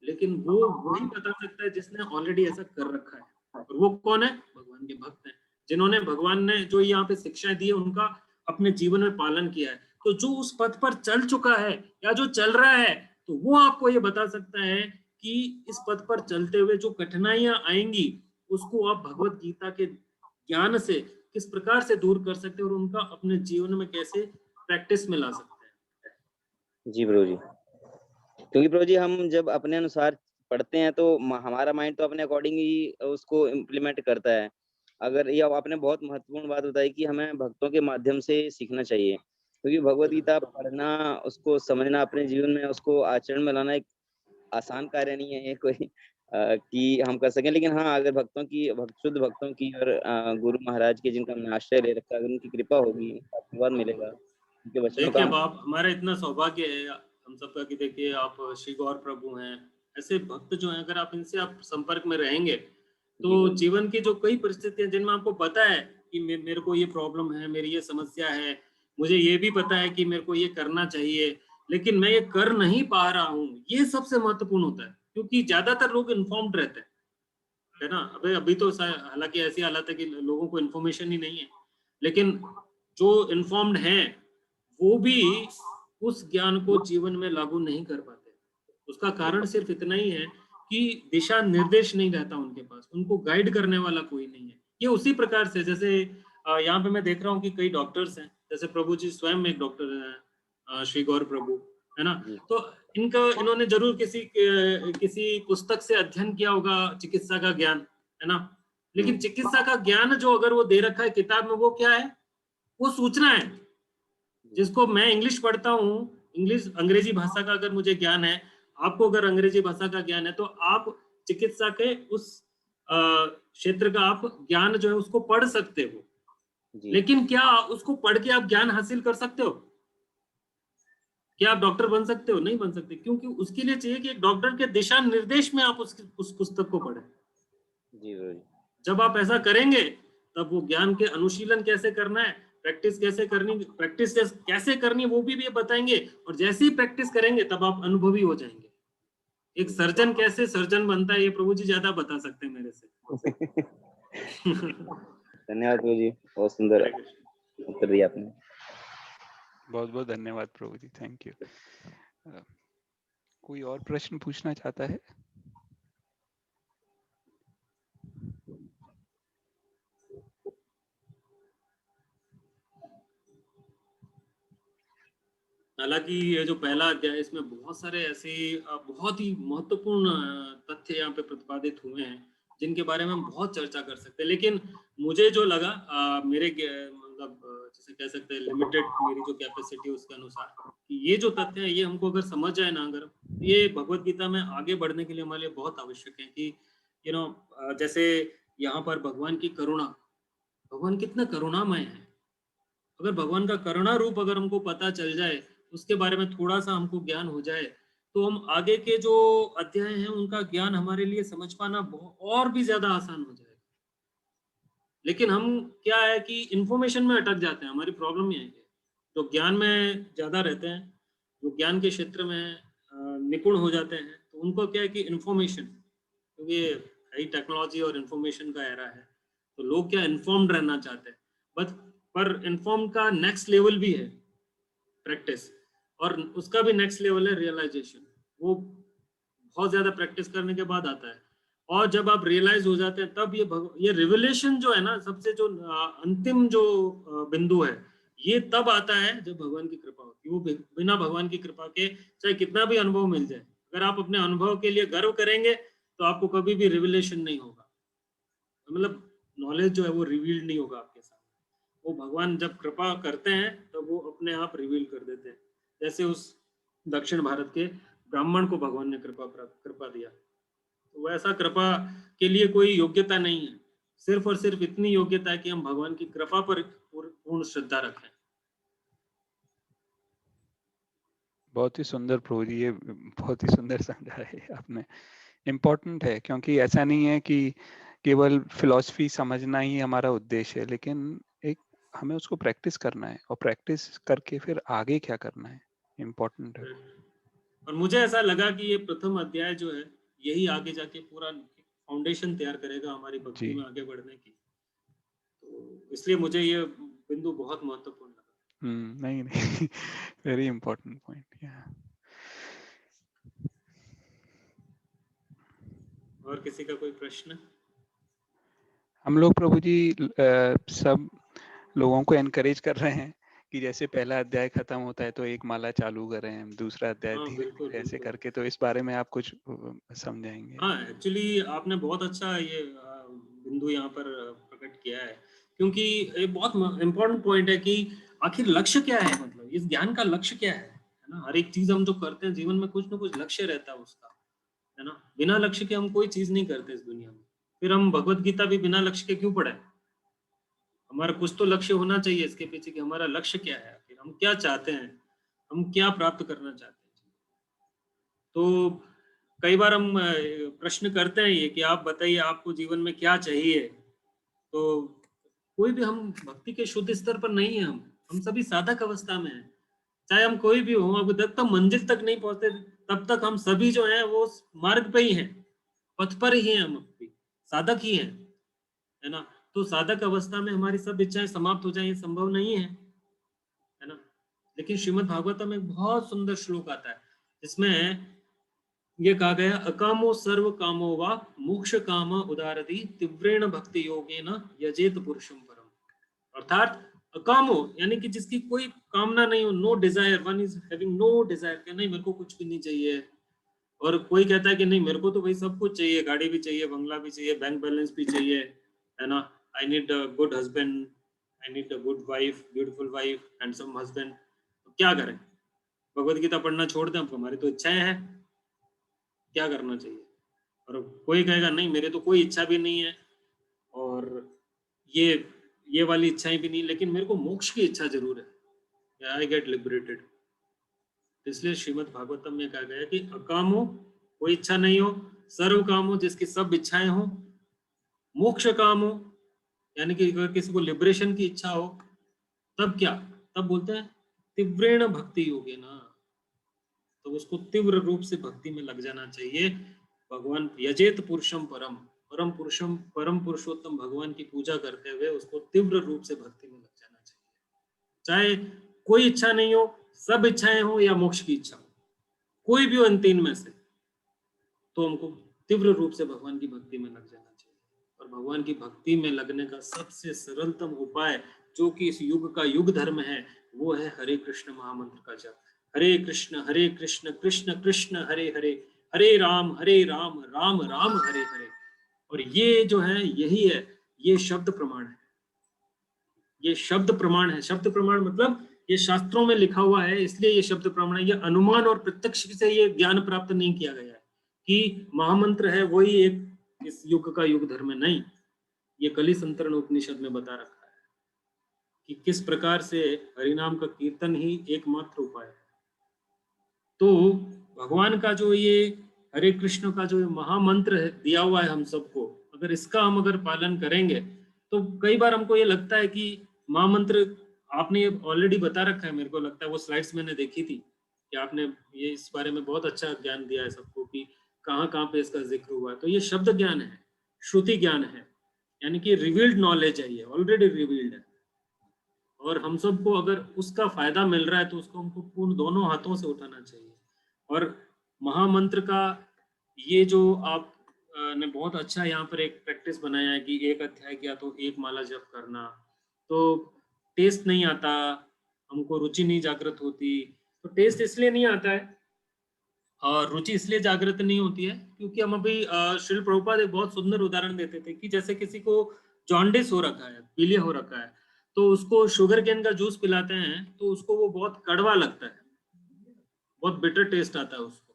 लेकिन वो वही बता सकता है जिसने ऑलरेडी ऐसा कर रखा है। और वो कौन है? भगवान के भक्त हैं, जिन्होंने भगवान ने जो यहाँ पे शिक्षाएं दी है उनका अपने जीवन में पालन किया है। तो जो उस पथ पर चल चुका है या जो चल रहा है, तो वो आपको ये बता सकता है कि इस पथ पर चलते हुए जो कठिनाइयां आएंगी उसको आप भगवत गीता के ज्ञान से किस प्रकार से दूर कर सकते हैं और उनका अपने जीवन में कैसे प्रैक्टिस में ला सकते हैं। जी प्रभु जी, क्योंकि प्रभु जी हम जब अपने अनुसार पढ़ते हैं तो हमारा माइंड तो अपने अकॉर्डिंग ही उसको इम्प्लीमेंट करता है। अगर ये आपने बहुत महत्वपूर्ण बात बताई कि हमें भक्तों के माध्यम से सीखना चाहिए, क्योंकि भगवत गीता पढ़ना, उसको समझना, अपने जीवन में उसको आचरण में लाना एक आसान कार्य नहीं है ये कोई कि हम कर सकें। लेकिन हाँ, अगर शुद्ध भक्तों की और गुरु महाराज के जिनका हमने आश्रय ले रखा, अगर उनकी कृपा होगी, आशीर्वाद मिलेगा, उनके वचनों देखिए का बाप, हमारा इतना सौभाग्य है हम सबका कि देखिए आप श्री गौर प्रभु हैं, ऐसे भक्त जो हैं, अगर आप इनसे आप संपर्क में रहेंगे तो जीवन की जो कई परिस्थितियां जिनमें आपको पता है कि मेरे को ये प्रॉब्लम है, मेरी ये समस्या है, मुझे ये भी पता है कि मेरे को ये करना चाहिए, लेकिन मैं ये कर नहीं पा रहा हूँ, ये सबसे महत्वपूर्ण होता है। क्योंकि ज्यादातर लोग इन्फॉर्म्ड रहते हैं, है ना। अभी तो हालांकि ऐसी हालत है कि लोगों को इन्फॉर्मेशन ही नहीं है, लेकिन जो इन्फॉर्म्ड हैं वो भी उस ज्ञान को जीवन में लागू नहीं कर पाते। उसका कारण सिर्फ इतना ही है कि दिशा निर्देश नहीं रहता उनके पास, उनको गाइड करने वाला कोई नहीं है। ये उसी प्रकार से जैसे यहाँ पे मैं देख रहा हूँ कि कई डॉक्टर्स हैं, जैसे प्रभु जी स्वयं एक डॉक्टर हैं, श्री गौर प्रभु, है ना। तो इन्होंने जरूर किसी पुस्तक से अध्ययन किया होगा चिकित्सा का ज्ञान, है ना। लेकिन चिकित्सा का ज्ञान जो अगर वो दे रखा है किताब में, वो क्या है? वो सूचना है। जिसको मैं इंग्लिश पढ़ता हूँ, अंग्रेजी भाषा का अगर मुझे ज्ञान है, आपको अगर अंग्रेजी भाषा का ज्ञान है, तो आप चिकित्सा के उस क्षेत्र का आप ज्ञान जो है उसको पढ़ सकते हो। लेकिन क्या उसको पढ़ के आप ज्ञान हासिल कर सकते हो? क्या आप डॉक्टर बन सकते हो? नहीं बन सकते, क्योंकि उसके लिए चाहिए कि एक डॉक्टर के दिशा निर्देश में आप उस पुस्तक को पढ़ें। जी भाई। जब आप ऐसा करेंगे तब वो ज्ञान के अनुशीलन कैसे करना है, प्रैक्टिस कैसे करनी वो भी बताएंगे। और जैसे ही प्रैक्टिस करेंगे तब आप अनुभवी हो जाएंगे। एक सर्जन कैसे सर्जन बनता है ये प्रभु जी ज्यादा बता सकते हैं मेरे से। धन्यवाद प्रभु जी, बहुत सुंदर उत्तर दिया आपने। बहुत बहुत धन्यवाद प्रभु जी, थैंक यू। कोई और प्रश्न पूछना चाहता है? हालांकि ये जो पहला अध्याय, इसमें बहुत सारे ऐसे बहुत ही महत्वपूर्ण तथ्य यहाँ पे प्रतिपादित हुए हैं जिनके बारे में हम बहुत चर्चा कर सकते हैं। लेकिन मुझे जो लगा, मेरे मतलब जैसे कह सकते हैं लिमिटेड मेरी जो कैपेसिटी है उसके अनुसार, कि ये जो तथ्य है ये हमको अगर समझ जाए ना, अगर ये भगवत गीता में आगे बढ़ने के लिए हमारे लिए बहुत आवश्यक है कि जैसे यहाँ पर भगवान की करुणा, भगवान कितना करुणामय है। अगर भगवान का करुणा रूप अगर हमको पता चल जाए, उसके बारे में थोड़ा सा हमको ज्ञान हो जाए, तो हम आगे के जो अध्याय हैं उनका ज्ञान हमारे लिए समझ पाना और भी ज्यादा आसान हो जाएगा। लेकिन हम क्या है कि इंफॉर्मेशन में अटक जाते हैं, हमारी प्रॉब्लम ये है। जो ज्ञान में ज्यादा रहते हैं, जो ज्ञान के क्षेत्र में निपुण हो जाते हैं, तो उनको क्या है कि इंफॉर्मेशन, क्योंकि ये टेक्नोलॉजी और इंफॉर्मेशन का एरा है, तो लोग क्या इन्फॉर्म्ड रहना चाहते हैं, बट पर इन्फॉर्म का नेक्स्ट लेवल भी है प्रैक्टिस, और उसका भी नेक्स्ट लेवल है रियलाइजेशन। वो बहुत ज्यादा प्रैक्टिस करने के बाद आता है, और जब आप रियलाइज हो जाते हैं तब ये रिविलेशन जो है ना, सबसे जो अंतिम जो बिंदु है, ये तब आता है जब भगवान की कृपा होती है। वो बिना भगवान की कृपा के चाहे कितना भी अनुभव मिल जाए, अगर आप अपने अनुभव के लिए गर्व करेंगे तो आपको कभी भी रिविलेशन नहीं होगा, मतलब नॉलेज जो है वो रिवील्ड नहीं होगा आपके साथ। वो भगवान जब कृपा करते हैं तब वो अपने आप रिवील कर देते हैं। जैसे उस दक्षिण भारत के ब्राह्मण को भगवान ने कृपा दिया, तो वैसा कृपा के लिए कोई योग्यता नहीं है, सिर्फ और सिर्फ इतनी योग्यता है कि हम भगवान की कृपा पर पूर्ण श्रद्धा रखें। बहुत ही सुंदर प्रभु जी, ये बहुत ही सुंदर समझा है आपने। इम्पोर्टेंट है, क्योंकि ऐसा नहीं है कि केवल फिलॉसफी समझना ही हमारा उद्देश्य है, लेकिन एक हमें उसको प्रैक्टिस करना है, और प्रैक्टिस करके फिर आगे क्या करना है, इम्पोर्टेंट है। और मुझे ऐसा लगा कि ये प्रथम अध्याय जो है यही आगे जाके पूरा फाउंडेशन तैयार करेगा हमारी भक्ति में आगे बढ़ने की, तो इसलिए मुझे ये बिंदु बहुत महत्वपूर्ण लगा। नहीं नहीं, वेरी इंपॉर्टेंट पॉइंट। और किसी का कोई प्रश्न? हम लोग प्रभु जी सब लोगों को एनकरेज कर रहे हैं कि जैसे पहला अध्याय खत्म होता है तो एक माला चालू करें, दूसरा अध्याय धीरे ऐसे करके, तो इस बारे में आप कुछ समझाएंगे? हाँ, एक्चुअली आपने बहुत अच्छा ये बिंदु यहाँ पर प्रकट किया है, क्योंकि ये बहुत इम्पोर्टेंट पॉइंट है कि आखिर लक्ष्य क्या है, मतलब इस ज्ञान का लक्ष्य क्या है ना। हर एक चीज हम जो करते हैं जीवन में कुछ ना कुछ लक्ष्य रहता है उसका, है ना। बिना लक्ष्य के हम कोई चीज नहीं करते इस दुनिया में। फिर हम भगवत गीता भी बिना लक्ष्य के क्यों पढ़े? हमारा कुछ तो लक्ष्य होना चाहिए इसके पीछे, कि हमारा लक्ष्य क्या है, आखिर हम क्या चाहते हैं, हम क्या प्राप्त करना चाहते हैं। तो कई बार हम प्रश्न करते हैं ये कि आप बताइए आपको जीवन में क्या चाहिए, तो कोई भी हम भक्ति के शुद्ध स्तर पर नहीं है, हम सभी साधक अवस्था में हैं। चाहे हम कोई भी हो, अब जब तक मंजिल तक नहीं पहुंचते तब तक हम सभी जो हैं वो मार्ग पे ही हैं, पथ पर ही हैं, हम भी साधक ही हैं, है ना। तो साधक अवस्था में हमारी सब इच्छाएं समाप्त हो जाए ये संभव नहीं है ना। लेकिन श्रीमद् भागवतम में एक बहुत सुंदर श्लोक आता है जिसमें ये कहा गया, अकामो सर्व कामो वा मोक्ष काम उदारति तीव्रेण भक्ति योगेन यजेत पुरुषम परम। अर्थात अकामो यानी कि जिसकी कोई कामना नहीं हो, no desire, one is having no desire, कि नहीं मेरे को कुछ भी नहीं चाहिए। और कोई कहता है कि नहीं मेरे को तो भाई सब कुछ चाहिए, गाड़ी भी चाहिए, बंगला भी चाहिए, बैंक बैलेंस भी चाहिए, है ना। I need a good husband, I need a good wife, beautiful wife, handsome husband. तो क्या करें? भगवत गीता पढ़ना छोड़ दें? हमारी तो इच्छाएं हैं, क्या करना चाहिए? और कोई कहेगा नहीं मेरे तो कोई इच्छा भी नहीं है, और ये वाली इच्छाएं भी नहीं, लेकिन मेरे को मोक्ष की इच्छा जरूर है, आई गेट लिबरेटेड। इसलिए श्रीमद् भागवतम में कहा गया कि अकाम हो, कोई इच्छा नहीं हो, सर्व काम हो, जिसकी सब इच्छाएं हो, मोक्ष काम हो, यानी कि अगर किसी को लिबरेशन की इच्छा हो, तब क्या, तब बोलते हैं तीव्रेण भक्ति योगे ना, तो उसको तीव्र रूप से भक्ति में लग जाना चाहिए। भगवान यजेत पुरुषम परम, परम पुरुषम, परम पुरुषोत्तम भगवान की पूजा करते हुए उसको तीव्र रूप से भक्ति में लग जाना चाहिए। चाहे कोई इच्छा नहीं हो, सब इच्छाएं हो, या मोक्ष की इच्छा हो, कोई भी हो इन तीन में से, तो हमको तीव्र रूप से भगवान की भक्ति में लग जाना चाहिए। और भगवान की भक्ति में लगने का सबसे सरलतम उपाय जो कि इस युग का युग धर्म है, वो है हरे कृष्ण महामंत्र का जप। हरे कृष्ण कृष्ण कृष्ण हरे हरे, हरे राम राम राम हरे हरे। और ये जो है यही है, ये शब्द प्रमाण है। ये शब्द प्रमाण है। शब्द प्रमाण मतलब ये शास्त्रों में लिखा हुआ है, इसलिए ये शब्द प्रमाण है। ये अनुमान और प्रत्यक्ष से ये ज्ञान प्राप्त नहीं किया गया है कि महामंत्र है वही एक इस युग का युग धर्म है, नहीं। ये कली संतरण उपनिषद में बता रखा है कि किस प्रकार से हरिनाम का कीर्तन ही एकमात्र उपाय है। तो भगवान का जो ये हरे कृष्ण का जो महामंत्र है दिया हुआ है हम सबको, अगर इसका हम अगर पालन करेंगे तो कई बार हमको ये लगता है कि महामंत्र आपने ऑलरेडी बता रखा है, मेरे को लगता है वो स्लाइड्स मैंने देखी थी कि आपने ये इस बारे में बहुत अच्छा ज्ञान दिया है सबको कि कहाँ कहाँ पे इसका जिक्र हुआ है। तो ये शब्द ज्ञान है, श्रुति ज्ञान है, यानी कि रिवील्ड नॉलेज है, ये ऑलरेडी रिवील्ड है। और हम सबको अगर उसका फायदा मिल रहा है तो उसको हमको पूर्ण दोनों हाथों से उठाना चाहिए। और महामंत्र का ये जो आप ने बहुत अच्छा यहाँ पर एक प्रैक्टिस बनाया है कि एक अध्याय किया तो एक माला जप करना, तो टेस्ट नहीं आता, हमको रुचि नहीं जागृत होती। तो टेस्ट इसलिए नहीं आता है और रुचि इसलिए जागृत नहीं होती है क्योंकि हम अभी श्रील प्रभुपाद एक बहुत सुंदर उदाहरण देते थे कि जैसे किसी को जॉन्डिस हो रखा है, पीलिया हो रखा है, तो उसको शुगर केन का जूस पिलाते हैं तो उसको वो बहुत कड़वा लगता है, बहुत बिटर टेस्ट आता है उसको।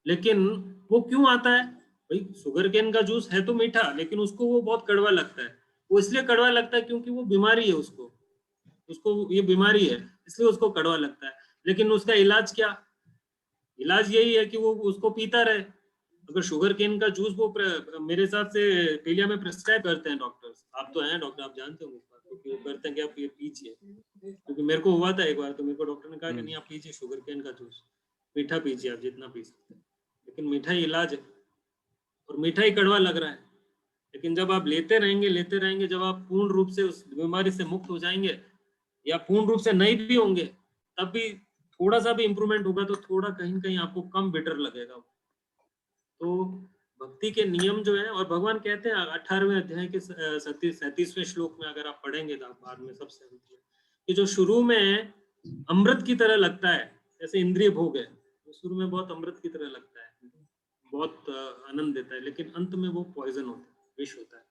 लेकिन वो क्यों आता है? भाई शुगर केन का जूस है तो मीठा, लेकिन उसको वो बहुत कड़वा लगता है। वो इसलिए कड़वा लगता है क्योंकि वो बीमारी है, उसको ये बीमारी है इसलिए उसको कड़वा लगता है। लेकिन उसका इलाज क्या? इलाज यही है कि वो उसको पीता रहे। अगर शुगर केन का जूस वो मेरे हिसाब से पीलिया में प्रिस्क्राइब करते हैं डॉक्टर्स, आप तो हैं डॉक्टर, आप जानते होंगे इस बात को कि वो करते हैं कि आप ये पीजिए, क्योंकि मेरे को हुआ था एक बार, तो मेरे को डॉक्टर ने कहा कि नहीं आप पीजिए शुगर केन का जूस, मीठा पीजिए आप जितना पी सकते हैं, लेकिन मीठा ही इलाज है और मीठा ही कड़वा लग रहा है। लेकिन जब आप लेते रहेंगे, जब आप पूर्ण रूप से उस बीमारी से मुक्त हो जाएंगे या पूर्ण रूप से नहीं भी होंगे तब भी थोड़ा सा भी इंप्रूवमेंट होगा तो थोड़ा कहीं कहीं आपको कम बेटर लगेगा। तो भक्ति के नियम जो है, और भगवान कहते हैं 18वें अध्याय के 37वें श्लोक में अगर आप पढ़ेंगे तो आप बाद में सबसे कि जो शुरू में अमृत की तरह लगता है, जैसे इंद्रिय भोग है, तो शुरू में बहुत अमृत की तरह लगता है, बहुत आनंद देता है, लेकिन अंत में वो पॉइजन होता है, विष होता है।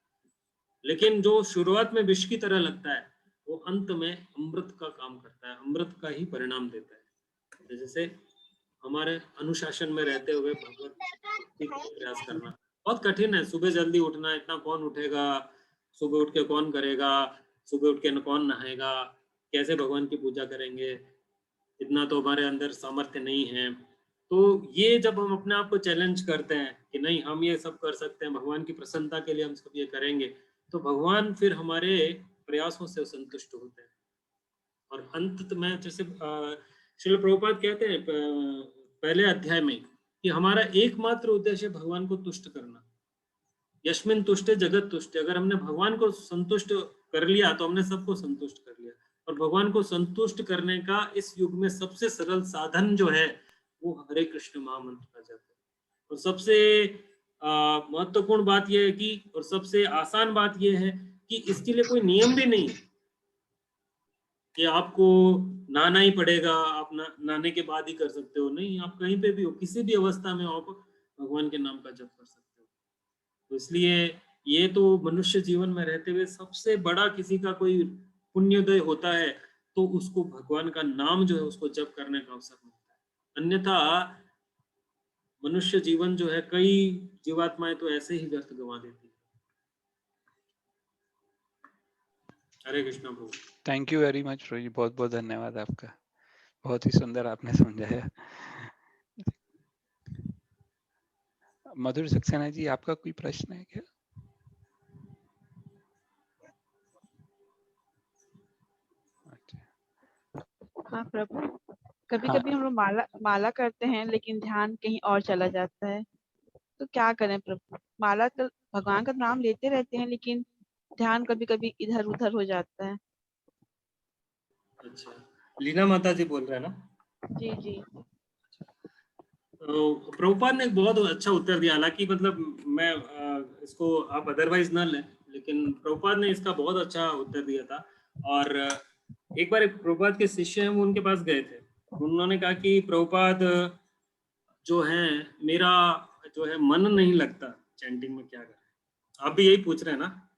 लेकिन जो शुरुआत में विष की तरह लगता है वो अंत में अमृत का काम करता है, अमृत का ही परिणाम देता है। जैसे हमारे अनुशासन में रहते हुए भगवत भक्ति का प्रयास करना बहुत कठिन है। सुबह जल्दी उठना, इतना कौन उठेगा, सुबह उठ के कौन करेगा, सुबह उठ के कौन नहाएगा, कैसे भगवान की पूजा करेंगे, इतना तो हमारे अंदर सामर्थ्य नहीं है। तो ये जब हम अपने आप को चैलेंज करते हैं कि नहीं हम ये सब कर सकते हैं, भगवान की प्रसन्नता के लिए हम सब ये करेंगे, तो भगवान फिर हमारे प्रयासों से संतुष्ट होते हैं। और अंत में जैसे श्रील प्रभुपाद कहते हैं पहले अध्याय में कि हमारा एकमात्र उद्देश्य भगवान को तुष्ट करना। यस्मिन तुष्टे जगत तुष्टे। अगर हमने भगवान को संतुष्ट कर लिया तो हमने सबको संतुष्ट कर लिया। और भगवान को संतुष्ट करने का इस युग में सबसे सरल साधन जो है वो हरे कृष्ण महामंत्र का जप है। और सबसे महत्वपूर्ण बात यह है कि, और सबसे आसान बात यह है कि इसके लिए कोई नियम भी नहीं है कि आपको नहाना ही पड़ेगा, आप नहाने के बाद ही कर सकते हो। नहीं, आप कहीं पे भी हो, किसी भी अवस्था में आप भगवान के नाम का जप कर सकते हो। तो इसलिए ये तो मनुष्य जीवन में रहते हुए सबसे बड़ा किसी का कोई पुण्योदय होता है तो उसको भगवान का नाम जो है उसको जप करने का अवसर मिलता है। अन्यथा मनुष्य जीवन जो है, कई जीवात्माएं तो ऐसे ही व्यर्थ गंवा देती है। हरे कृष्णा प्रभु। थैंक यू वेरी मच प्रभु जी, बहुत बहुत धन्यवाद आपका, बहुत ही सुंदर आपने समझाया। मधुर सक्सेना जी, आपका कोई प्रश्न है क्या? हाँ प्रभु, कभी कभी हम लोग माला करते हैं लेकिन ध्यान कहीं और चला जाता है, तो क्या करें प्रभु? माला तो भगवान का नाम लेते रहते हैं लेकिन ध्यान कभी कभी इधर उधर हो जाता है। अच्छा, लीना माता जी बोल रहे हैं ना? जी जी। तो प्रभुपाद ने एक बहुत अच्छा उत्तर दिया, हालांकि मतलब मैं इसको आप अदरवाइज ना लें, लेकिन प्रभुपाद ने इसका बहुत अच्छा उत्तर दिया था। और एक बार एक प्रभुपाद के शिष्य हैं, वो उनके पास गए थे, उन्होंने कहा कि प्रभुपाद जो है मेरा जो है मन नहीं लगता चैंटिंग में, क्या करें? आप भी यही पूछ रहे हैं ना,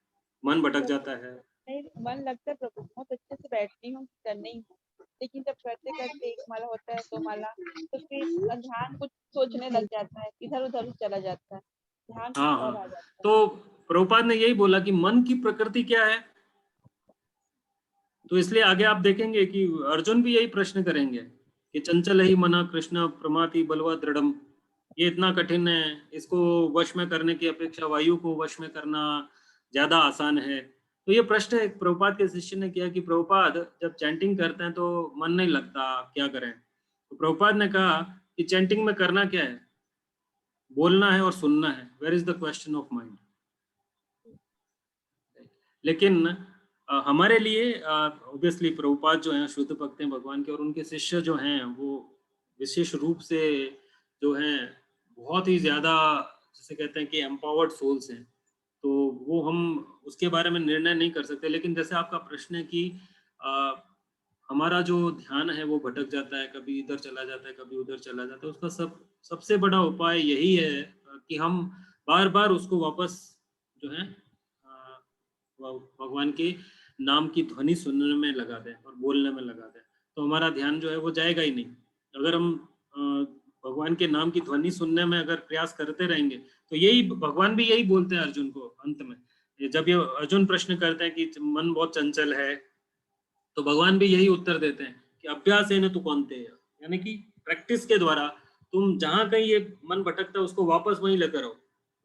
मन भटक जाता है? नहीं, मन लगता है प्रभु, बहुत अच्छे से बैठती हूँ, करने ही हूँ, लेकिन जब करते करते एक माला होता है, दो माला, तो फिर ध्यान कुछ सोचने लग जाता है, इधर उधर चला जाता है, ध्यान कुछ हाँ और आ हाँ, जाता है। तो प्रभुपाद ने यही बोला कि मन की प्रकृति क्या है, तो इसलिए आगे आप देखेंगे कि अर्जुन भी यही प्रश्न करेंगे कि चंचल ही मना कृष्ण प्रमाति बलवा दृढ़म, ये इतना कठिन है, इसको वश में करने की अपेक्षा वायु को वश में करना ज्यादा आसान है। तो ये प्रश्न एक प्रभुपाद के शिष्य ने किया कि प्रभुपाद जब चैंटिंग करते हैं तो मन नहीं लगता, क्या करें। तो प्रभुपाद ने कहा कि चैंटिंग में करना क्या है, बोलना है और सुनना है, where is the question of mind. लेकिन हमारे लिए ऑब्वियसली प्रभुपाद जो हैं शुद्ध भक्त हैं भगवान के, और उनके शिष्य जो हैं वो विशेष रूप से जो हैं बहुत ही ज्यादा, जैसे कहते हैं कि एम्पावर्ड सोल्स हैं, तो वो हम उसके बारे में निर्णय नहीं कर सकते। लेकिन जैसे आपका प्रश्न है कि हमारा जो ध्यान है वो भटक जाता है, कभी इधर चला जाता है, कभी उधर चला जाता है, उसका सबसे बड़ा उपाय यही है कि हम बार बार उसको वापस जो है भगवान के नाम की ध्वनि सुनने में लगा दें और बोलने में लगा दें, तो हमारा ध्यान जो है वो जाएगा ही नहीं। अगर हम भगवान के नाम की ध्वनि सुनने में अगर प्रयास करते रहेंगे, तो यही भगवान भी यही बोलते हैं अर्जुन को अंत में, जब ये अर्जुन प्रश्न करते हैं कि मन बहुत चंचल है, तो भगवान भी यही उत्तर देते हैं कि अभ्यास है न तू कौनते, यानी कि प्रैक्टिस के द्वारा तुम जहां कहीं ये मन भटकता है उसको वापस वहीं लेकर आओ,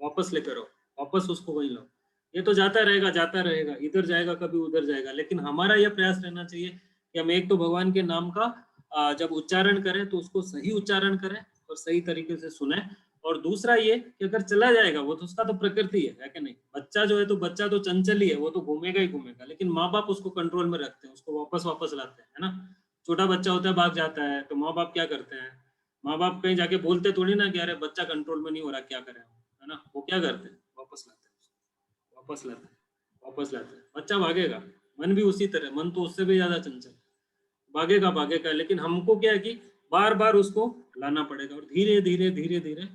वापस लेकर आओ, वापस उसको वहीं लाओ। ये तो जाता रहेगा, इधर जाएगा कभी उधर जाएगा, लेकिन हमारा यह प्रयास रहना चाहिए कि हम एक तो भगवान के नाम का जब उच्चारण करें तो उसको सही उच्चारण करें और सही तरीके से सुने। और दूसरा ये कि अगर चला जाएगा वो तो उसका तो प्रकृति है कि नहीं, बच्चा जो है तो बच्चा तो चंचल ही है, वो तो घूमेगा ही घूमेगा, लेकिन माँ बाप उसको कंट्रोल में रखते हैं, उसको वापस लाते हैं, है ना। छोटा बच्चा होता है भाग जाता है, तो माँ बाप क्या करते हैं, माँ बाप कहीं जाके बोलते थोड़ी ना कि अरे बच्चा कंट्रोल में नहीं हो रहा, क्या करें, है ना। वो क्या करते हैं, वापस लाते हैं, वापस लाते हैं, बच्चा भागेगा। मन भी उसी तरह, मन तो उससे भी ज्यादा चंचल, भागेगा, लेकिन हमको क्या है कि बार बार उसको लाना पड़ेगा, और धीरे धीरे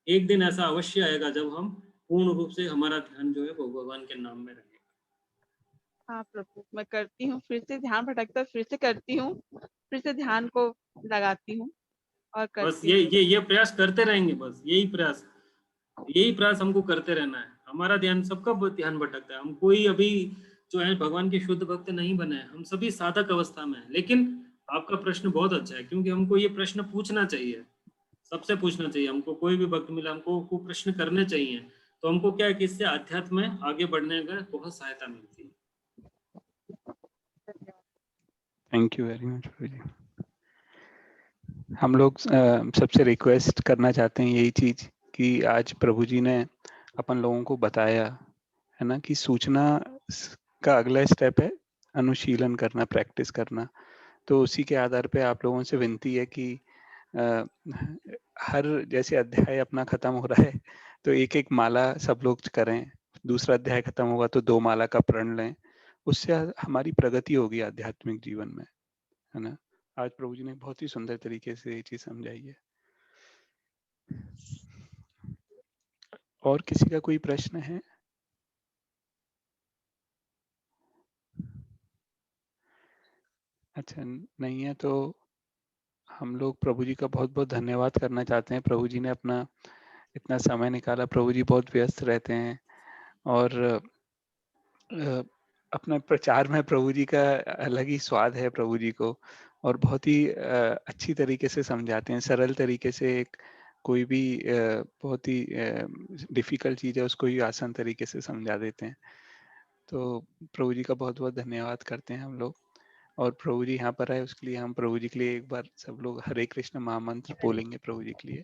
एक दिन ऐसा अवश्य आएगा जब हम पूर्ण रूप से हमारा ध्यान जो है वो भगवान के नाम में रहेगा। हाँ प्रभु, मैं करती हूँ, फिर से ध्यान भटकता है, फिर से करती हूँ, फिर से ध्यान को लगाती हूँ और बस करती हूँ। ये प्रयास करते रहेंगे, बस यही प्रयास हमको करते रहना है। हमारा ध्यान, सबका ध्यान भटकता है, हम कोई अभी जो है भगवान के शुद्ध भक्त नहीं बने हैं, हम सभी साधक अवस्था में हैं। लेकिन आपका प्रश्न बहुत अच्छा है, क्योंकि हमको ये प्रश्न पूछना चाहिए, सबसे पूछना चाहिए। हमको कोई भी भक्त मिला, हमको वो प्रश्न करने चाहिए, तो हमको क्या है कि इससे अध्यात्म में आगे बढ़ने का बहुत सहायता मिलती है। थैंक यू वेरी मच प्रभु जी। हम लोग सबसे रिक्वेस्ट करना चाहते हैं यही चीज कि आज प्रभु जी ने अपन लोगों को बताया है ना कि सूचना का अगला स्टेप है अनुशीलन करना, प्रैक्टिस करना। तो उसी के आधार पे आप लोगों से विनती है कि हर जैसे अध्याय अपना खत्म हो रहा है तो एक एक माला सब लोग करें, दूसरा अध्याय खत्म होगा तो 2 माला का प्रण लें, उससे हमारी प्रगति होगी आध्यात्मिक जीवन में, है ना। आज प्रभु जी ने बहुत ही सुंदर तरीके से ये चीज समझाई है। और किसी का कोई प्रश्न है? अच्छा नहीं है तो हम लोग प्रभु जी का बहुत बहुत धन्यवाद करना चाहते हैं। प्रभु जी ने अपना इतना समय निकाला, प्रभु जी बहुत व्यस्त रहते हैं और अपना प्रचार में प्रभु जी का अलग ही स्वाद है प्रभु जी को, और बहुत ही अच्छी तरीके से समझाते हैं, सरल तरीके से। एक कोई भी बहुत ही डिफिकल्ट चीज है उसको ही आसान तरीके से समझा देते हैं। तो प्रभु जी का बहुत बहुत धन्यवाद करते हैं हम लोग। और प्रभु जी यहाँ पर आए उसके लिए हम प्रभु जी के लिए एक बार सब लोग हरे कृष्ण महामंत्र बोलेंगे प्रभु जी के लिए।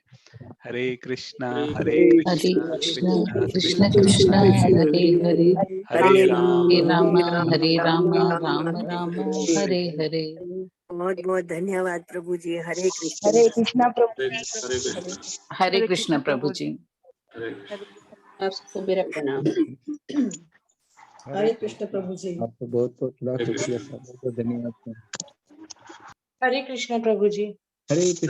हरे कृष्णा कृष्ण कृष्ण कृष्ण हरे हरे हरे हरे राम राम राम राम हरे हरे। बहुत बहुत धन्यवाद प्रभु जी। हरे कृष्ण। हरे कृष्णा प्रभु। हरे कृष्ण प्रभु जी। आप सबको मेरा प्रणाम। हरे कृष्ण प्रभु जी। आपको बहुत बहुत लाख शुक्रिया, बहुत धन्यवाद। हरे कृष्ण प्रभु जी। हरे कृष्ण।